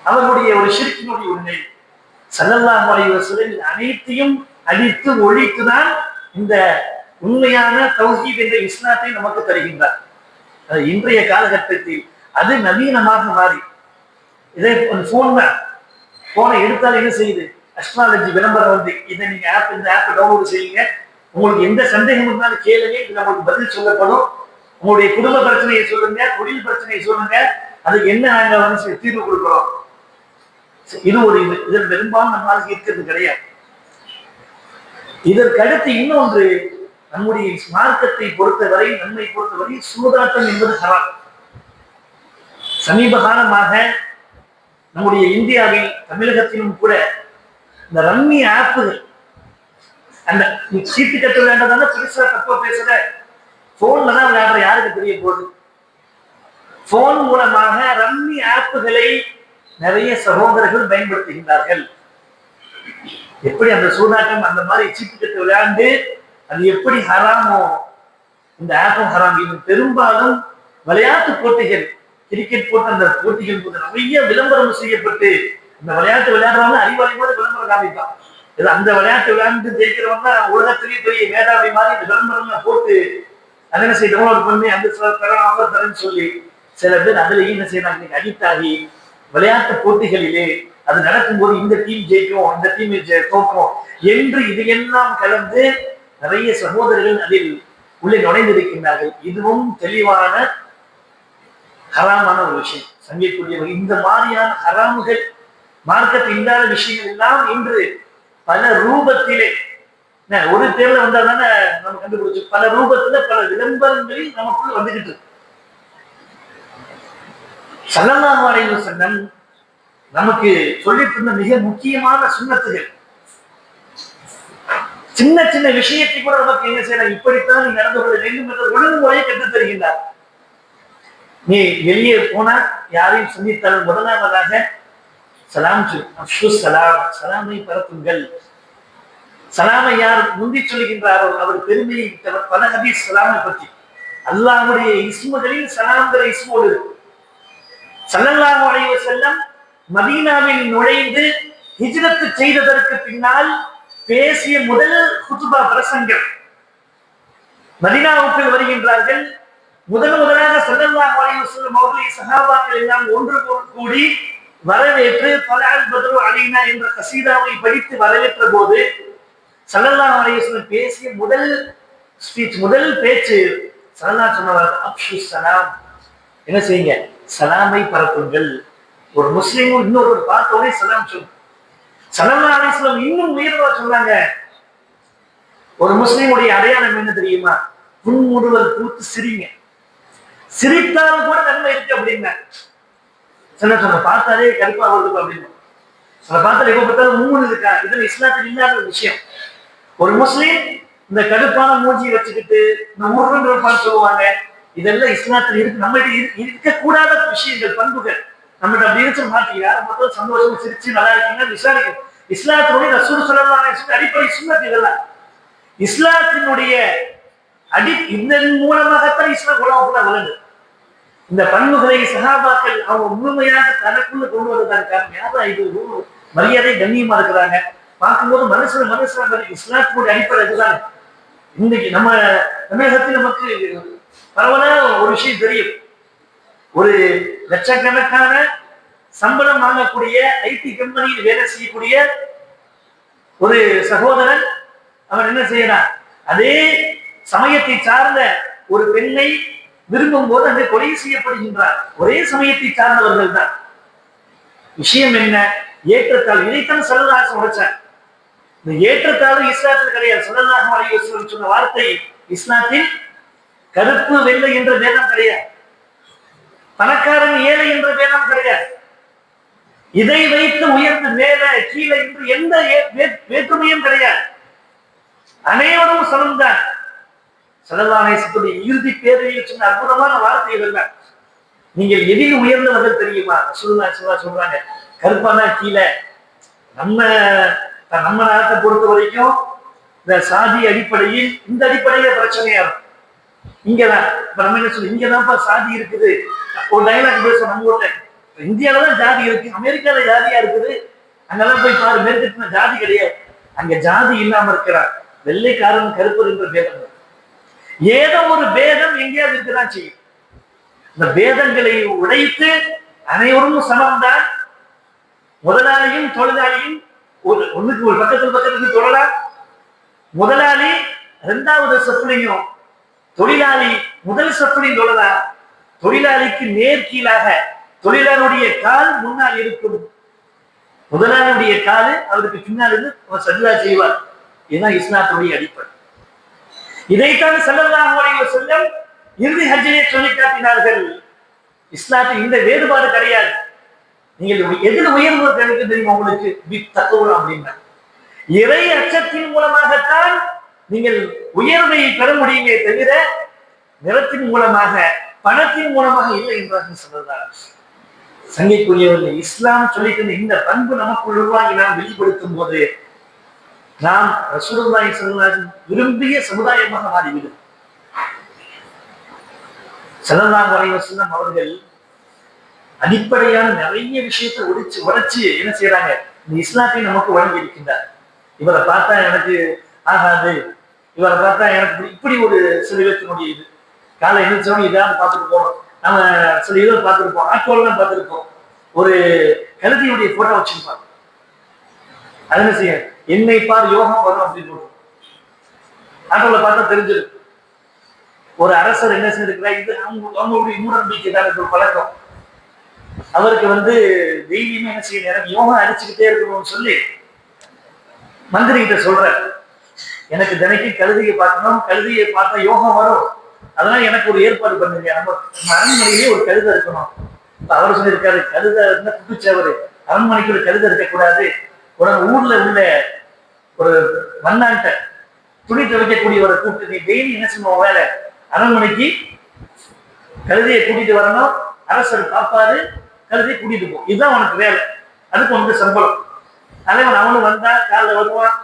அவர்களுடைய ஒரு ஷிர்கினுடைய உண்மை. ஸல்லல்லாஹு அலைஹி வஸல்லம் அனைத்தையும் அழித்து ஒழித்துதான் இந்த உண்மையான தௌஹீத் என்ற இஸ்லாத்தை நமக்கு தருகின்றார். இன்றைய காலகட்டத்தில் அது நவீனமாக மாறி இதே போனை எடுத்தால் என்ன செய்யுது, அஸ்ட்ராலஜி விளம்பரம் வந்து இதை நீங்க இந்த ஆப் டவுன்லோட் செய்யுங்க, உங்களுக்கு எந்த சந்தேகம் இருந்தாலும் கேளுங்க, இது நமக்கு பதில் சொல்லப்படும். உங்களுடைய குடும்ப பிரச்சனையை சொல்லுங்க, தொழில் பிரச்சனையை சொல்லுங்க, அதுக்கு என்ன நாங்க வந்து தீர்வு கொடுக்கிறோம். இது ஒரு இதில் பெரும்பாலும் நம்மளால இருக்கிறது கிடையாது. இதற்கு அடுத்து இன்னொன்று, நம்முடைய மார்க்கத்தை பொறுத்தவரை, நன்மை பொறுத்தவரை சூதாட்டம் என்பது ஹராம். சமீப காலமாக நம்முடைய இந்தியாவில் தமிழகத்திலும் கூட இந்த ரம்மி ஆப்புகள், அந்த சீட்டு கட்ட வேண்டதான பெருசா தப்ப பேசுற, போன்ல தான் விளையாடுற, யாருக்கு தெரிய போகுது. போன் மூலமாக ரம்மி ஆப்புகளை நிறைய சகோதரர்கள் பயன்படுத்துகின்றார்கள். எப்படி அந்த சூதாட்டம் அந்த மாதிரி சீட்டு கட்டு விளையாண்டு அது எப்படி ஹராமோ இந்த ஆப்பும் ஹராம். இது பெரும்பாலும் விளையாட்டு போட்டிகள், கிரிக்கெட் போட்ட அந்த போட்டிகள் போது நிறைய விளம்பரம் செய்யப்பட்டு இந்த விளையாட்டு விளையாடுறவங்க அறிவாளி போது விளம்பரம் காமிப்பான். இது அந்த விளையாட்டு விளையாண்டு ஜெயிக்கிறவங்க உலகத்திலேயே பெரிய மேதாவி மாதிரி இந்த விளம்பரம் போட்டு அதை என்ன செய்ய டவுன்லோட் பண்ணி அந்த ஆஃபர் தரேன்னு சொல்லி சில பேர் அதுல என்ன செய்யறாங்க, அடிக்ட் ஆகி விளையாட்டு போட்டிகளிலே அது நடக்கும்போது இந்த டீம் ஜெயிக்கும், இந்த டீம் தோக்கும் என்று இதையெல்லாம் கலந்து நிறைய சகோதரர்கள் அதில் உள்ளே நுழைந்திருக்கின்றார்கள். இதுவும் தெளிவான ஹராமான ஒரு விஷயம். சங்கிக்கூடியவர்கள் இந்த மாதிரியான ஹராமுகள், மார்க்கத்தில் இல்லாத விஷயங்கள் எல்லாம் இன்று பல ரூபத்திலே, ஒரு தேர்தல் வந்தா தானே நம்ம கண்டுபிடிச்சு, பல ரூபத்துல பல விளம்பரங்களில் நமக்குள்ள வந்துகிட்டு. ஸல்லல்லாஹு அலைஹி வஸல்லம் நமக்கு சொல்லிட்டு இருந்த மிக முக்கியமான சுன்னத்துகள், சின்ன சின்ன விஷயத்தை கூட நமக்கு என்ன செய்யலாம், இப்படித்தான் நீ நடந்து கொள்ள வேண்டும் என்ற ஒழுங்குமுறையை கற்றுத் தருகின்றார். நீ வெளியே போனா யாரையும் சந்தித்தால் முதலாவதாக சலாம் சலாம், சலாமை பரப்புங்கள். சலாமை யார் முந்தி சொல்லுகின்றாரோ அவர் பெருமையை விட்டவர். பல ஹதீஸ் சலாமை பற்றி. அல்லாஹ்வுடைய இஸ்முகளில் சலாம்ங்கிற இஸ்மோடு இருக்கு. ஸல்லல்லாஹு அலைஹி வஸல்லம் மதீனாவில் நுழைந்து ஹிஜ்ரத் செய்ததற்கு பின்னால் பேசிய முதல் குதுபா பிரசங்கம். மதீனாவுக்கு வருகின்றார்கள். முதலாக ஸல்லல்லாஹு அலைஹி வஸல்லம் அவர்களை சஹாபாக்கள் எல்லாம் ஒன்று கூடி வரவேற்று தலஅல் பத்ரு அலைனா என்ற கசீதாவை படித்து வரவேற்ற போது ஸல்லல்லாஹு அலைஹி வஸல்லம் பேசிய முதல் ஸ்பீச், முதல் பேச்சு ஸல்லல்லாஹு சொன்னார், அப்ஷு சலாம், என்ன செய்யுங்க, சலாமை பரப்புங்கள். ஒரு முஸ்லீமும் இன்னொரு பார்த்தோடனே சலாம் சொல்லு. ஸல்லல்லாஹு அலைஹி வஸல்லம் இன்னும் உயர்வா சொன்னாங்க, ஒரு முஸ்லீமுடைய அடையாளம் என்ன தெரியுமா, புன்முறுவல் பூத்து சிரிங்க, சிரித்தால் கூட நன்மை இருக்கு அப்படின்னா. சொன்ன பார்த்தாலே கருப்பா வருது அப்படின்னு பார்த்தாலே எப்ப பார்த்தாலும் மூணு இருக்கா, இதுல இஸ்லாத்தில் இல்லாத ஒரு விஷயம். ஒரு முஸ்லீம் இந்த கடுப்பான மூஞ்சியை வச்சுக்கிட்டு இந்த முருகன் சொல்லுவாங்க, இதெல்லாம் இஸ்லாத்தில் இருக்கு. நம்ம இருக்கக்கூடாத விஷயங்கள், பண்புகள் நம்மகிட்ட அப்படி இருக்க மாட்டீங்க. யாரை பார்த்தாலும் சந்தோஷம் சிரிச்சு நல்லா இருக்கீங்கன்னா விசாரிக்கும். இஸ்லாத்தினுடைய ரசூல் ஸல்லல்லாஹு அலைஹி வஸல்லம் அடிப்படை சுன்னத் இதெல்லாம். இஸ்லாத்தினுடைய இதன் மூலமாகத்தான் இஸ்லாம் உலகத்துல வளர்ந்து இந்த பண்புகளை சஹாபாக்கள் அவங்க முழுமையாக தனக்குள்ள கொண்டு வந்ததான் காரணம். யாரா இது மரியாதை கண்ணியமா இருக்கிறாங்க, பார்க்கும்போது மனுஷன் இஸ்லாத்தினுடைய அடிப்படை இதுதான். இன்னைக்கு நம்ம தமிழகத்தில் நமக்கு பரவலான ஒரு விஷயம் தெரியும். ஒரு லட்சக்கணக்கான சம்பளம் வாங்கக்கூடிய ஐடி கம்பெனியில் வேலை செய்யக்கூடிய ஒரு சகோதரன், அவன் என்ன செய்யறான், அதே சமயத்தை சார்ந்த ஒரு பெண்ணை விரும்பும் போது அங்கே கொலை செய்யப்படுகின்றார். ஒரே சமயத்தை சார்ந்தவர்கள் தான். விஷயம் என்ன, ஏற்றத்தாழ். இதைத்தான் ஸல்லல்லாஹு உடைச்சார். இந்த ஏற்றத்தாழ்வு இஸ்லாத்தில் கிடையாது. ஸல்லல்லாஹு அலைஹி வஸல்லம் சொன்ன வார்த்தை, இஸ்லாத்தில் கருப்பு வெள்ளை என்ற பேதம் கிடையாது, பணக்காரன் ஏழை என்ற பேதம் கிடையாது. இதை வைத்து உயர்ந்து மேல கீழே என்று எந்த வேற்றுமையும் கிடையாது. அனைவரும் சமம்தான். ஸல்லல்லாஹு அலைஹி வஸல்லம் இறுதி பேரையில் சொன்ன அற்புதமான வார்த்தைகள் தான். நீங்கள் எதில் உயர்ந்தவர்கள் தெரியுமா? சொல்றாங்க, கருப்பானா கீழே. நம்ம நம்ம நாட்டை பொறுத்த வரைக்கும் இந்த சாதி அடிப்படையில் இந்த அடிப்படையில பிரச்சனையா இருக்கும். இங்கதான் இப்ப நம்ம என்ன சொல்லுவோம், இங்கதான்ப்பா சாதி இருக்குது. ஒரு டைலாக் பேசுவோம் நம்ம ஊர்ல, இந்தியாவில ஜாதி இருக்கு, அமெரிக்கால ஜாதியா இருக்குது, அங்கெல்லாம் போய் பாரு, மேற்கத்தின ஜாதி கிடையாது. அங்க ஜாதி இல்லாம இருக்கிறார். வெள்ளைக்காரன் கருப்பர் என்ற பேதம், ஏதோ ஒரு பேதம் எங்கேயாவது இருக்குதான் செய்யும். இந்த பேதங்களை உடைத்து அனைவரும் சமம்தான். முதலாளியும் தொழிலாளியும் ஒண்ணுக்கு ஒரு பக்கத்துக்கு தொழலாம். முதலாளி இரண்டாவது சப்புலையும், தொழிலாளி முதல் சப்புலையும் தொழலாம். தொழிலாளிக்கு நேர்கீழாக தொழிலாளருடைய கால் முன்னால் இருக்கும், முதலாளியுடைய கால் அவருக்கு பின்னால் இருந்து அவர் சஜ்தா செய்வார். இதுதான் இஸ்லாத்துடைய அடிப்படை. இதைத்தான் ஸல்லல்லாஹு அலைஹி வஸல்லம் இறுதி ஹஜ்ஜிலே சொல்லி காட்டினார்கள். இஸ்லாத்தில் இந்த வேறுபாடு கிடையாது. நீங்கள் எதில் உயர்வு கிடைக்கும் தெரியுமா உங்களுக்கு? தக்குவா அப்படின்னா இறை அச்சத்தின் மூலமாகத்தான் நீங்கள் உயர்வை பெற முடியுமே தவிர நிறத்தின் மூலமாக பணத்தின் மூலமாக இல்லை என்றார்கள் சொல்லலாம். சங்கைக்குரியவர்கள், இஸ்லாம் சொல்லிட்டு இந்த பண்பு நமக்குள் உருவாகி நாம் வெளிப்படுத்தும் போது நாம் ரசூலுல்லாஹி ஸல்லல்லாஹு அலைஹி வஸல்லம் விரும்பிய சமுதாயமாக மாறிவிடும். ஸல்லல்லாஹு அலைஹி வஸல்லம் அவர்கள் அடிப்படையான நிறைய விஷயத்தை உடைச்சு என்ன செய்யறாங்க, இந்த இஸ்லாத்தை நமக்கு வழங்கி இருக்கின்றார். இவரை பார்த்தா எனக்கு ஆகாது, இவரை பார்த்தா எனக்கு இப்படி ஒரு சில பேர்த்தினுடைய இது. காலை எழுந்திரிச்சவங்க இதான் பார்த்துட்டு போறோம். நம்ம சில இதை பார்த்துருப்போம், ஆட்டோலாம் பார்த்துருப்போம். ஒரு கழுதியுடைய போட்டோ வச்சிருப்பாங்க. அது என்ன செய்ய, என்னை பார் யோகம் வரும் அப்படின்னு போட்டு ஆட்டோல பார்த்தா தெரிஞ்சிடும். ஒரு அரசர் என்ன செஞ்சிருக்கிறார், இது அவங்களுடைய மூடநம்பிக்கை தான் ஒரு பழக்கம். அவருக்கு டெய்லியுமே என்ன செய்ய, எனக்கு யோகா அடிச்சுக்கிட்டே இருக்கணும்னு சொல்லி மந்திரி கிட்ட சொல்ற, எனக்கு தினைக்கும் கழுதியை பார்க்கணும், கழுதியை பார்த்தா யோகம் வரும், அதனால எனக்கு ஒரு ஏற்பாடு பண்ணுங்க, நம்ம அரண்மனையிலேயே ஒரு கழுதை இருக்கணும். அவர் சொல்லியிருக்காரு, கழுதை இருந்தா குட்டிச்சவரு, அரண்மனைக்கு ஒரு கழுதை இருக்கக்கூடாது, ஊர்ல உள்ள ஒரு மண்ணாண்ட துணி துவைக்கக்கூடியவரை கூப்பிட்டு நீ டெய்லி என்ன செய்வோம் வேலை, அரண்மனைக்கு கழுதையை கூட்டிட்டு வரணும், அரசர் காப்பாரு, கழுதையை கூட்டிட்டு போ, இதுதான் உனக்கு வேலை, அதுக்கு சம்பளம். தலைவன் அவனும் வந்தா காலைல வருவான்,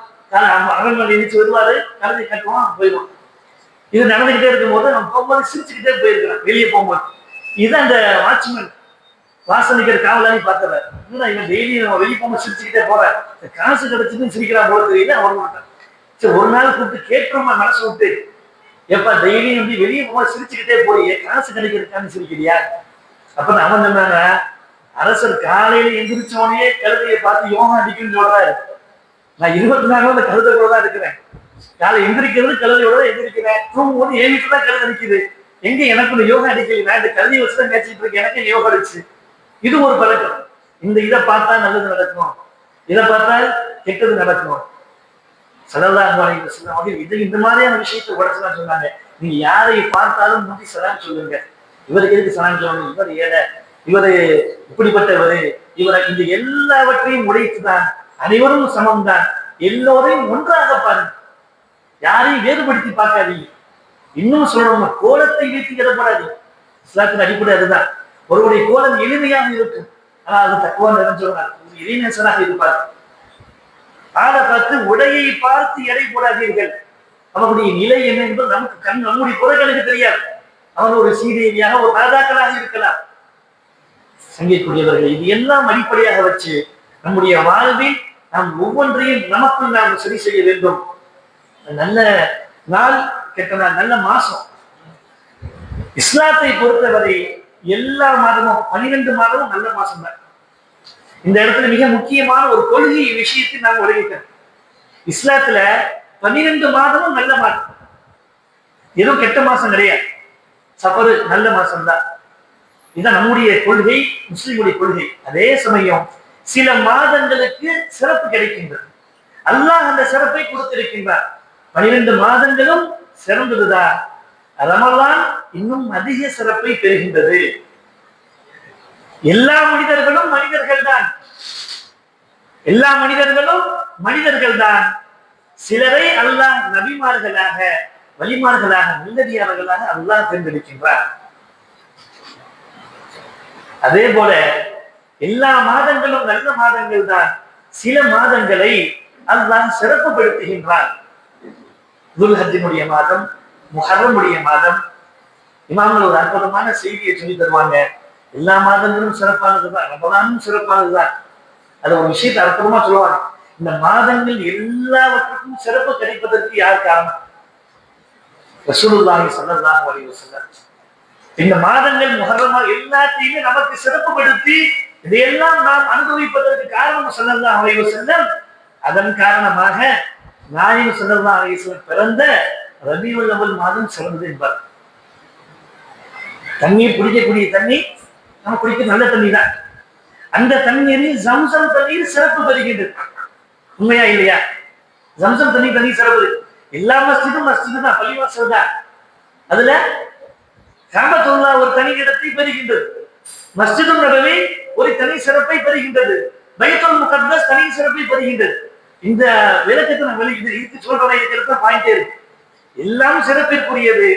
அரண்மனை எழுச்சி வருவாரு, கழுதை கட்டுவான், போயிடுவான். இது நடந்துகிட்டே இருக்கும் போது நம்ம போகும்போது சிரிச்சுக்கிட்டே போயிருக்கிறோம். வெளியே போகும்போது இதுதான் அந்த வாட்ச்மேன் வாசனிக்கிற காவலாளி பார்த்தவர், இவன் டெய்லி நம்ம வெளியே போகும்போது சிரிச்சுக்கிட்டே போறான், காசு கிடைச்சுன்னு சிரிக்கிறான் போல தெரியல. அவர் மாட்டான். சரி, ஒரு நாள் கூப்பிட்டு கேட்கிறோமா மனசு விட்டு, எப்ப டெய்லி வெளியே போகும்போது சிரிச்சுக்கிட்டே போய் காசு கிடைக்கிறதுக்கான சிரிக்கிறியா? அப்ப அவன் சொன்னாங்க, அரசர் காலையில எந்திரிச்சோடனே கழுதையை பார்த்து யோகா அடிக்குன்னு சொல்றாரு. நான் 24 நாள் அந்த கழுதை கூட தான் இருக்கிறேன். காலை எந்திரிக்கிறது கழுதையோட தான் எந்திரிக்கிறேன், தூங்கும்போது என் வீட்டுல தான் கழுதை நிற்குது. எங்க எனக்கு யோகா அடிக்கல, நான் இந்த கழுதையை வச்சுதான் பேசிட்டு இருக்கேன், எனக்கு யோகா அடிச்சு. இது ஒரு பழக்கம். இதை பார்த்தா நல்லது நடக்கும், இதை பார்த்தா கெட்டது நடக்கும். ஸல்லல்லாஹு அலைஹி வஸல்லம் அவர்கள் இந்த மாதிரியான விஷயத்தை உடச்சுதான் சொன்னாங்க. நீங்க யாரை பார்த்தாலும் முந்தி சலாம் சொல்லுங்க. இவருக்கு எதுக்கு சலாம் சொல்லணும், இவர் ஏழை, இவரு இப்படிப்பட்டவரு, இவரை இந்த எல்லாவற்றையும் உடைத்துதான் அனைவரும் சமம்தான், எல்லோரையும் ஒன்றாக பாருங்க, யாரையும் வேறுபடுத்தி பார்க்காதீங்க. இன்னும் சொல்லணும், கோலத்தை வைத்து இடப்படாதீங்க. இஸ்லாத்தின் அடிப்படை அதுதான். ஒருவருடைய கோலம் எளிமையாக இருக்கும், ஆனா அது தக்குவா நிறைஞ்சவர்கள் இறைநேசனாக இருப்பார். ஆளை பார்த்து உடையை பார்த்து எடை போடாதீர்கள். அவனுடைய நிலை என்ன என்பது நமக்கு நம்முடைய புறக்கணுக்கு தெரியாது. அவன் ஒரு சீதேவியாக ஒரு ராஜாக்களாக இருக்கலாம். சங்கைக்குரியவர்கள், இது எல்லாம் அடிப்படையாக வச்சு நம்முடைய வாழ்வில் நாம் ஒவ்வொன்றையும் நமக்குள் நாம் சரி செய்ய வேண்டும். நல்ல நாள் கெட்ட நாள், நல்ல மாசம். இஸ்லாத்தை பொறுத்தவரை எல்லா மாதமும் 12 மாதமும் நல்ல மாசம் தான். இந்த இடத்துல மிக முக்கியமான ஒரு கொள்கை விஷயத்தை நாம் உலகிட்டோம். இஸ்லாத்துல 12 மாதமும் நல்ல மாதம், எதுவும் கெட்ட மாசம் கிடையாது. சஃபர் நல்ல மாசம் தான். இதுதான் நம்முடைய கொள்கை, முஸ்லிமுடைய கொள்கை. அதே சமயம் சில மாதங்களுக்கு சிறப்பு கிடைக்கின்றது. அல்லாஹ் அந்த சிறப்பை கொடுத்திருக்கின்றார். 12 மாதங்களும் சிறந்ததுதான். ரமலான் இன்னும் அதிக சிறப்பை பெறுகின்றது. எல்லா மனிதர்களும் மனிதர்கள் தான், எல்லா மனிதர்களும் மனிதர்கள் தான். சிலரை அல்லாஹ் நபிமார்களாக வலிமார்களாக நல்லடியார்களாக அல்லாஹ் தேர்ந்தெடுக்கின்றார். அதே போல எல்லா மாதங்களும் நல்ல மாதங்கள் தான். சில மாதங்களை அல்லாஹ் சிறப்புப்படுத்துகின்றான். துல்ஹஜ்ஜினுடைய மாதம், முஹர்ரமுடைய மாதம். இமாம்கள் ஒரு அற்புதமான செய்தியை சொல்லி தருவாங்க. எல்லா மாதங்களும் சிறப்பானதுதான், ரமலானும் சிறப்பானதுதான். அது ஒரு விஷயத்தை அற்புதமா சொல்லுவாங்க. இந்த மாதங்கள் எல்லாவற்றுக்கும் சிறப்பு கிடைப்பதற்கு யார் காரணம்? ரசூலுல்லாஹி ஸல்லல்லாஹு அலைஹி வஸல்லம். இந்த மாதங்கள் முஹர்ரமா எல்லாத்தையுமே நமக்கு சிறப்புப்படுத்தி இதையெல்லாம் நாம் அனுபவிப்பதற்கு காரணம் ஸல்லல்லாஹு அலைஹி வஸல்லம். அதன் காரணமாக நாயகம் ஸல்லல்லாஹு அலைஹி வஸல்லம் பிறந்த ரபியுல் அவ்வல் மாதம் சிறந்தது என்பார். தண்ணீர் குடிக்கக்கூடிய தண்ணி நம்ம குடிக்க நல்ல தண்ணி தான். அந்த தண்ணீரில் ஜம்சம் தண்ணீர் சிறப்பு பெறுகின்றது. உண்மையா இல்லையா? ஜம்சம் தண்ணி சிறப்பு. எல்லா மஸ்ஜிதும் தான், பள்ளிவாசல் தான். அதுல காபத்துல்லா ஒரு தனி இடத்தை பெறுகின்றது. மஸ்ஜிது நபவி ஒரு தனி சிறப்பை பெறுகின்றது. பைத்துல் முகத்தஸ் தனி சிறப்பை பெறுகின்றது. இந்த விளக்கத்தை நான் இதுக்கு சொல்றேன். பாயிண்டே இருக்கு. எல்லாம் சிறப்பிற்குரியது.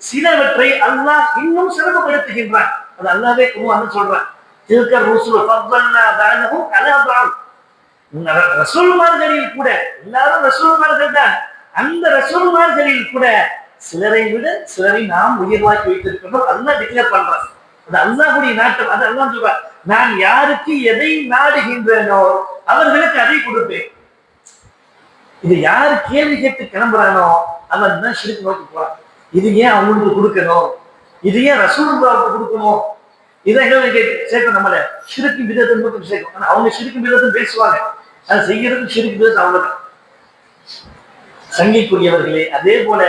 சிலவற்றை அல்லாஹ் இன்னும் சிறப்புப்படுத்துகின்றான். அது அல்லாஹ்வே குர்ஆன்ல சொல்றான். தில்க ருசுல் ஃபضلنا بعضهم على بعض. ரசூல்மார்களில் கூட, எல்லாரும் ரசூல்மார்கள் தான். அந்த ரசூல்மார்களில் கூட சிலரை விட சிலரை நாம் உயர்வாக்கி வைத்திருக்கின்றோம். அல்லாஹ் டிக்ளேர் பண்றான். அது அல்லாஹ்வுடைய நாட்டம். அது அல்லாஹ் சொல்றான், நான் யாருக்கு எதை நாடுகின்றேனோ அவர்களுக்கு அதை கொடுப்பேன். இது யாரு கேள்வி கேட்டு கிளம்புறானோ அவன் தான் ஷிர்க் நோக்கி போறான். இது ஏன் அவங்களுக்கு கொடுக்கணும், இது ஏன் ரசூலுல்லாஹ்வுக்கு கொடுக்கணும், இதை சேர்க்க நம்மள ஷிர்க் பிதத்தை மட்டும் சேர்க்கும். ஆனா அவங்க ஷிர்க் பிதத்தும் பேசுவாங்க, அது செய்யறதுக்கு ஷிர்க் பிதத் அவ்வளவுதான். சங்கைக்குரியவர்களே, அதே போல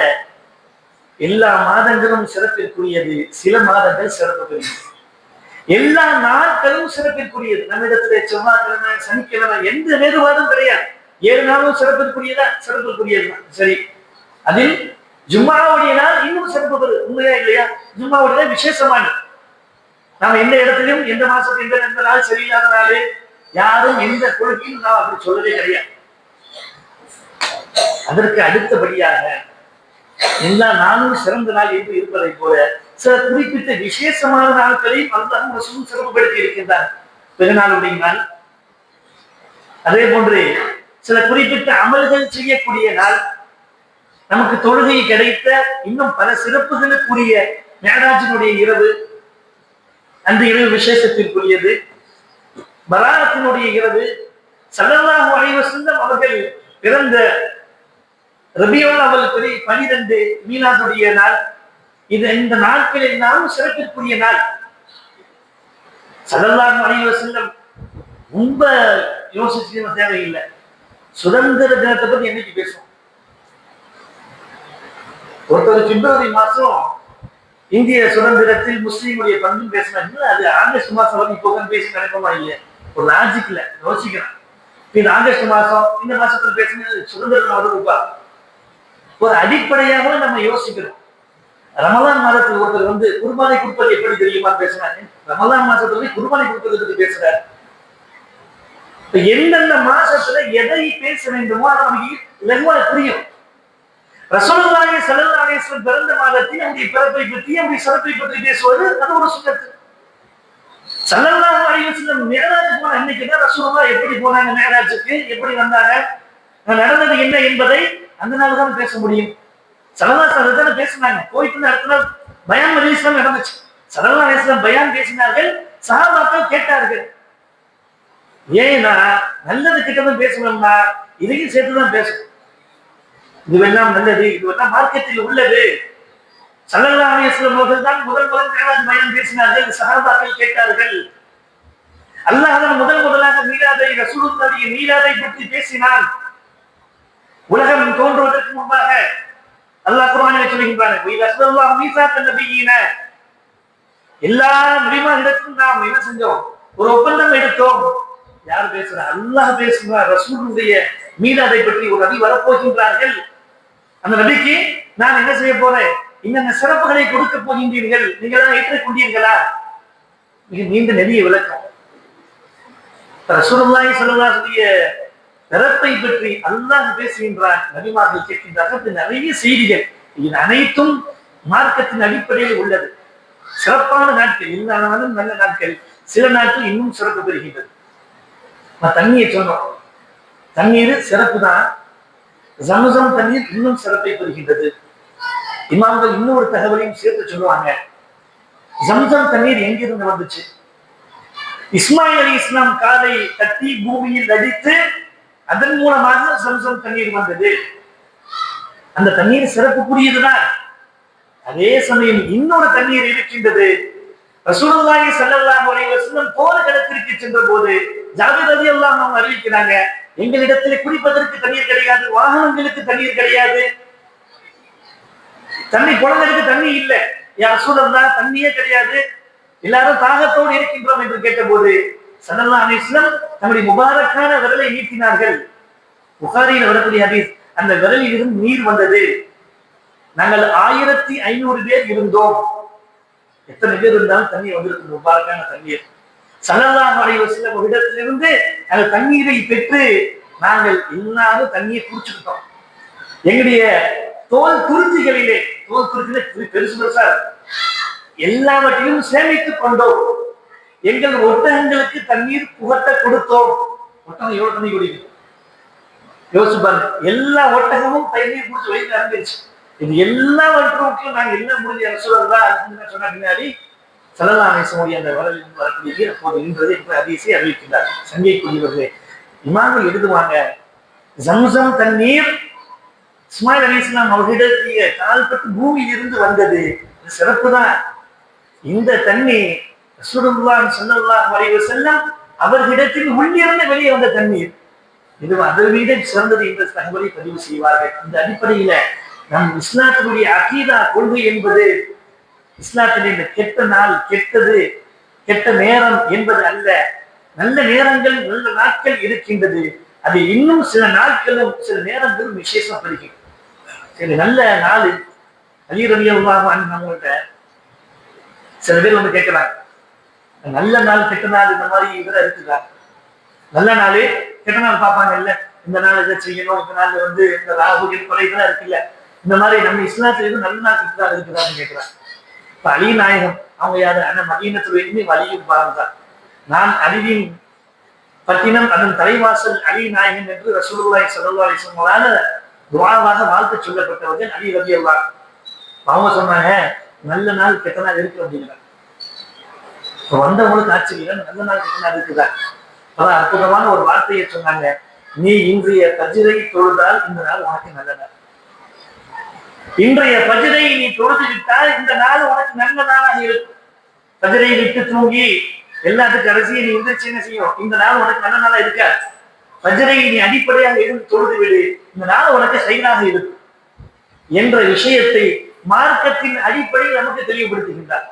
எல்லா மாதங்களும் சிறப்பிற்குரியது. சில மாதங்கள் சிறப்பு பெறுகிறது. எல்லா நாட்களும் சிறப்பிற்குரியது. நம்மிடத்துல செவ்வாய்க்கிழமை, சனிக்கிழமை எந்த வேறுபாடும் கிடையாது. 7 நாளும் சிறப்பிற்குரியதுதான். சரி, அதில் ஜும்மாவுடைய நாள் இன்னும் சிறப்பு பெறுது. உண்மையா இல்லையா? ஜும்மாவுடைய விசேஷமானது. நாம எந்த இடத்திலும் எந்த மாசத்துல எந்த நாள் சரியில்லாத நாள் யாரும் எந்த கொள்கையும் நாம் அப்படி சொல்லவே கிடையாது. அதற்கு அடுத்தபடியாக எல்லா நாளும் சிறந்த நாள் என்று இருப்பதை போல சில குறிப்பிட்ட விசேஷமான நாட்களையும் அல்லாஹ் ரசூல் சிறப்புப்படுத்தி இருக்கின்றார். பெருநாளுடைய நாள், அதே போன்று சில குறிப்பிட்ட அமல்கள் செய்யக்கூடிய நாள், நமக்கு தொழுகை கிடைத்த இன்னும் பல சிறப்புகளுக்குரிய மேராஜினுடைய இரவு, அந்த இரவு விசேஷத்திற்குரியது. பராத்தினுடைய இரவு, ஸல்லல்லாஹு அலைஹி வஸல்லம் அவர்கள் பிறந்த ரபியுல் அவ்வல் 12 மீலாதுடைய நாள். இந்த நாட்கள் எல்லாம் சிறப்பிற்குரிய நாள். ஸல்லல்லாஹு அலைஹி வஸல்லம் ரொம்ப யோசிச்சு தேவையில்லை. சுதந்திர தினத்தை பத்தி என்னைக்கு பேசுவோம்? ஒருத்தர் பிப்ரவரி மாசம் இந்திய சுதந்திரத்தில் முஸ்லீமுடைய பங்கு பேசினாங்க. அது ஆகஸ்ட் மாசம் வந்து இப்போ பேசி நினைப்போமா இல்லையா? ஒரு லாஜிக்ல யோசிக்கிறேன். இந்த ஆகஸ்ட் மாசம் இந்த மாசத்துல பேசினது சுதந்திரம் வருதுப்பா. ஒரு அடிப்படையாக நம்ம யோசிக்கிறோம். ரமலான் மாதத்தில் ஒருத்தர் வந்து குர்பானை கொடுப்பது எப்படி தெரியுமான்னு பேசினாங்க. ரமலான் மாசத்துல குர்பானை கொடுப்பதை பத்தி பேசுறாரு. எந்தெந்த மாசத்துல எதை பேச வேண்டுமோ அது நமக்கு லகுவா புரியும். ரசூலுல்லாஹி ஸல்லல்லாஹு அலைஹி வஸல்லம் பிறந்த மாதத்தில் அவருடைய பிறப்பை பற்றி, அவருடைய சிறப்பை பற்றி பேசுவது அது ஒரு சுன்னத்து. ஸல்லல்லாஹு அலைஹி வஸல்லம் மிஅராஜ் போன அன்னைக்கு தான் ரசூலுல்லாஹ் எப்படி போனாங்க, மிஅராஜுக்கு எப்படி வந்தாங்க, நடந்தது என்ன என்பதை அந்த நாள் தான் பேச முடியும். ஸல்லல்லாஹு அலைஹி வஸல்லம் பேசினாங்க. போயிட்டு அடுத்த நாள் பயான் மஜ்லிஸ்லாம் நடந்துச்சு. ஸல்லல்லாஹு அலைஹி வஸல்லம் பயான் பேசினார்கள், சஹாபாக்கள் கேட்டார்கள். ஏன்னா நல்லது கிட்டதும் பேசணும்னா இதையும் சேர்த்துதான் பேசணும். இதுவெல்லாம் நல்லது, இதுவெல்லாம் மார்க்கத்தில் உள்ளது. ஸல்லல்லாஹு அலைஹி வஸல்லம் அவர்கள் தான் முதல் மிஅராஜ் பயான் பேசினார்கள். சஹாபாக்கள் கேட்டார்கள். அல்லாஹ் தான் முதலாக மீலாதை, ரசூலுல்லாஹ்வுடைய மீலாதை பற்றி பேசினான். உலகம் தோன்றுவதற்கு முன்பாக அல்லாஹ் குர்ஆனில் சொல்கின்றான், "வஸல்லல்லாஹு மீசாக்கன் நபியின." எல்லா நபிமார்களிடத்திலும் நாம் என்ன செஞ்சோம்? ஒரு ஒப்பந்தம் எடுத்தோம். யார் பேசுறா? அல்லாஹ் பேசுகிறார். ரசூலுடைய மீலாதை பற்றி ஒரு நபி வரப்போகின்றார்கள். அந்த நபிக்கு நான் என்ன செய்ய போறேன், இன்னென்ன சிறப்புகளை கொடுக்க போகின்றீர்கள், நீங்கள் எல்லாம் ஏற்றுக்கொண்டீர்களா? மிக நீண்ட நெறிய விளக்கம். ரசூலுல்லாஹி ஸல்லல்லாஹு அலைஹி பிறப்பை பற்றி அல்லாஹ் பேசுகின்றார், நபிமார்கள் கேட்கின்றார்கள். அப்படி நிறைய செய்திகள், இது அனைத்தும் மார்க்கத்தின் அடிப்படையில் உள்ளது. சிறப்பான நாட்கள், எல்லா நாளும் நல்ல நாட்கள், சில நாட்கள் இன்னும் சிறப்பு பெறுகின்றது. தண்ணீர் சொன்னோம், தண்ணீர் சிறப்பு தான். ஜம்சம் தண்ணீர் இன்னும் சிறப்பை பெறுகின்றது. இமாம்கள் இன்னொரு தகவலையும் சேர்த்து சொல்லுவாங்க. ஜம்சம் தண்ணீர் எங்கிருந்து வந்துச்சு? இஸ்மாயில் அலி இஸ்லாம் காலை தட்டி பூமியில் அடித்து அதன் மூலமாக ஜம்சம் தண்ணீர் வந்தது. அந்த தண்ணீர் சிறப்புக்குரியதுதான். அதே சமயம் இன்னொரு தண்ணீர் இருக்கின்றது. ரசூலுல்லாஹி ஸல்லல்லாஹு அலைஹி வஸல்லம் போர்க்களத்திற்கு சென்ற போது ஜாபிர் ரலியல்லாஹு அன்ஹு அறிவிக்கிறாங்க, எங்களிடத்தில் குடிப்பதற்கு தண்ணீர் கிடையாது, வாகனங்களுக்கு தண்ணீர் கிடையாது, தண்ணி குழந்தைக்கு தண்ணி இல்லை, யா ரசூலல்லாஹ் தண்ணியே கிடையாது, எல்லாரும் தாகத்தோடு இருக்கின்றோம் என்று கேட்டபோது ஸல்லல்லாஹு அலைஹி வஸல்லம் தம்முடைய முபாரக்கான விரலை நீட்டினார்கள். புகாரியில் வரக்கூடிய ஹதீஸ், அந்த விரலில் இருந்து நீர் வந்தது. நாங்கள் 1500 பேர் இருந்தோம். எத்தனை பேர் இருந்தாலும் தண்ணீர் வந்திருக்கு, முபாரக்கான தண்ணீர். ஸல்லல்லாஹு அலைஹி வஸல்லம் இடத்திலிருந்து அந்த தண்ணீரை பெற்று நாங்கள் எல்லாரும் தண்ணீர் குடிச்சுக்கிட்டோம். எங்களுடைய தோல் துருத்திகளிலே, தோல் துருத்திலே பெருசு பெருசா எல்லாவற்றையும் சேமித்துக் கொண்டோம். எங்கள் ஒட்டகங்களுக்கு தண்ணீர் புகட்ட கொடுத்தோம். ஒட்டகம் எவ்வளவு தண்ணி குடிக்கும் யோசிச்சு பாருங்க. எல்லா ஒட்டகமும் தண்ணீர் குடிச்சு வயிற்று அடைஞ்சிருச்சு. இது எல்லாவற்றுக்கும் நாங்கள் என்ன முடிஞ்ச சொன்ன பின்னாடி ஸல்லல்லாஹு அலைஹி வஸல்லம் அந்த வரலில் வரக்கூடிய அப்போது நின்றது என்று ஹதீஸை அறிவிக்கின்றார். சங்கைக்குரியவர்களே, இமாம்கள் எழுதுவாங்க, ஜம்சம் தண்ணீர் இஸ்மாயில் அலி இஸ்லாம் அவர்களிடத்திய கால்பட்டு பூமியில் இருந்து வந்தது, சிறப்பு தான். இந்த தண்ணி ரசூலுல்லாஹி ஸல்லல்லாஹு அலைஹி வஸல்லம் அவர்களிடத்தில் உள்ளிருந்து வெளியே வந்த தண்ணீர், இது அதை விட சிறந்தது என்ற தகவலை பதிவு செய்வார்கள். இந்த அடிப்படையில நம் இஸ்லாத்தினுடைய அகீதா கொள்கை என்பது இஸ்லாத்திலே இந்த கெட்ட நாள், கெட்டது, கெட்ட நேரம் என்பது அல்ல. நல்ல நேரங்கள், நல்ல நாட்கள் இருக்கின்றது. அது இன்னும் சில நாட்களும் சில நேரங்களும் விசேஷம் பெறுகிறது. சரி, நல்ல நாள் அலி ரலியல்லாஹு அன்ஹு நம்மள்கிட்ட சில பேர் வந்து கேட்கிறாங்க, நல்ல நாள் கெட்ட நாள் இந்த மாதிரி இதெல்லாம் இருக்குதா? நல்ல நாள் கெட்ட நாள் பார்ப்பாங்க இல்ல, இந்த நாள் இதை செய்யணும், இந்த நாள் வந்து இந்த ராகு கொலை இதெல்லாம் இருக்குல்ல, இந்த மாதிரி நம்ம இஸ்லாத்துல எதுவும் நல்ல நாள் கெட்ட நாள் இருக்குதான்னு கேட்கிறாங்க. இப்ப அலி நாயகம் அவங்க யாரு? ஆனா மதீனத்துலையுமே வலியும் பாருங்க, நான் அலிவின் பட்டினம் அதன் தலைவாசல் அலி நாயகம் என்று ரசூலுல்லாஹி ஸல்லல்லாஹு அலைஹி வஸல்லம் துஆவாக வாழ்த்து சொல்லப்பட்டவர்கள் அலி ரலியல்லாஹு. அவங்க சொன்னாங்க, நல்ல நாள் கெட்ட நாள் இருக்கு அப்படிங்கிறாங்க. இப்ப வந்தவங்களுக்கு ஆச்சரியம், நல்ல நாள் கெட்ட நாள் இருக்குதா? அதான் அற்புதமான ஒரு வார்த்தையை சொன்னாங்க, நீ இன்றைய ஃபஜ்ரை தொழுதால் இந்த நாள் உனக்கு நல்ல நாள். இன்றைய ஃபஜ்ரை நீ தொழுது விட்டால் இந்த நாள் உனக்கு நல்ல நாளாக இருக்கும். ஃபஜ்ரை விட்டு தூங்கி எல்லாத்துக்கும் கடைசியை நீ எந்திரிச்சு என்ன செய்யும், இந்த நாள் உனக்கு நல்ல நாளா இருக்காது. ஃபஜ்ரை நீ அடிப்படையாக இருந்து தொழுது விடு, இந்த நாள் உனக்கு செயலாக இருக்கும் என்ற விஷயத்தை மார்க்கத்தின் அடிப்படையில் நமக்கு தெளிவுபடுத்துகின்றார்.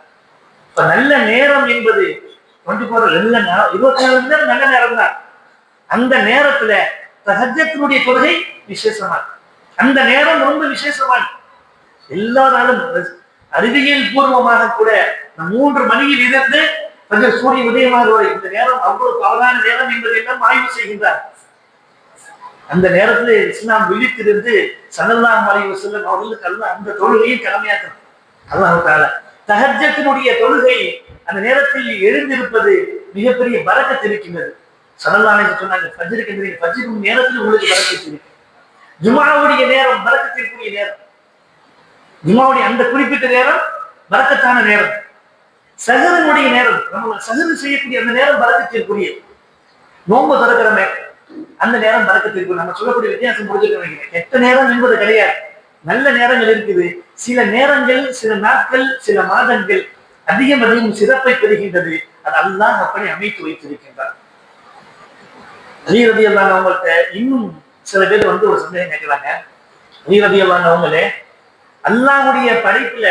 இப்ப நல்ல நேரம் என்பது 24 24 மணி நேரம் நல்ல நேரம் தான். அந்த நேரத்துல தஹஜ்ஜுடைய தொழுகை விசேஷமான, அந்த நேரம் ரொம்ப விசேஷமான. எல்லா நாளும் அறிவியல் பூர்வமாக கூட 3 மணியில் இருந்து கொஞ்சம் சூரிய உதயமாக வரை இந்த நேரம் அவ்வளவு பவரான நேரம் என்பதை எல்லாம் ஆய்வு செய்கின்றார். அந்த நேரத்துல இஸ்லாம் விழித்திருந்து ஸல்லல்லாஹு அலைஹி வஸல்லம் அவர்களுக்கு அல்லாஹ் அந்த தொழுகையை கடமையாக்கணும். அல்லாஹ் தஆலா தஹஜ்ஜுடைய தொழுகை அந்த நேரத்தில் எழுந்திருப்பது மிகப்பெரிய பரக்கத் இருக்கின்றது. ஸல்லல்லாஹு அலைஹி வஸல்லம் சொன்னாங்க, ஃபஜ்ருக்கு நேரத்தில் உங்களுக்கு பரக்கத் இருக்கு. ஜும்ஆவுடைய நேரம் பரக்கத்திற்குரிய நேரம். ஜும்ஆவுடைய அந்த குறிப்பிட்ட நேரம் பரக்கத்தான நேரம். சஹருடைய நேரம், நம்ம சஹர் செய்யக்கூடிய அந்த நேரம் பரக்கத்திற்குரிய. நோன்பு திறக்கிற நேரம், அந்த நேரம் பரக்கத்திற்கு. நம்ம சொல்லக்கூடிய வித்தியாசம் புரிஞ்சுக்க, கெட்ட நேரம் என்பது கிடையாது, நல்ல நேரங்கள் இருக்குது. சில நேரங்கள், சில நாட்கள், சில மாதங்கள் அதிகம் அதிகம் சிறப்பை பெறுகின்றது. அது அல்லாஹ் அப்படி அமைத்து வைத்திருக்கின்றார். அலி ரலியல்லாஹு அன்ஹு அவங்கள்ட்ட இன்னும் சில பேர் வந்து ஒரு சந்தேகம் கேட்கிறாங்க. அலி ரலியல்லாஹு அன்ஹு அவங்களே, அல்லாஹ்வுடைய படைப்புல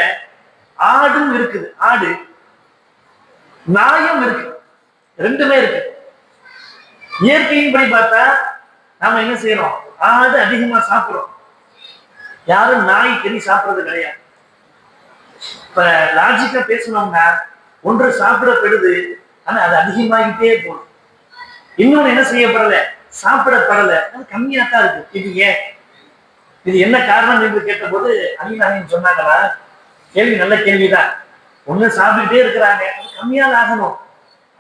ஆடும் இருக்குது, ஆடு, நாயும் இருக்கு, ரெண்டுமே இருக்கு. இயற்கையின்படி பார்த்தா நாம என்ன செய்யறோம், ஆடு அதிகமா சாப்பிடுறோம், யாரும் நாய் கறி சாப்பிடுறது கிடையாது. இப்ப லாஜிக்கா பேசணும்னா ஒன்று சாப்பிடப்படுது, ஆனா அது அதிகமாகிட்டே போகும். இன்னொன்னு என்ன செய்யப்படல, சாப்பிடப்படலை, அது கம்மியா தான் இருக்கு. இது ஏன், இது என்ன காரணம் என்று கேட்டபோது அலிநாயகன் சொன்னாங்களா, கேள்வி நல்ல கேள்விதான். ஒண்ணு சாப்பிட்டுட்டே இருக்கிறாங்க, அது கம்மியாக ஆகணும்.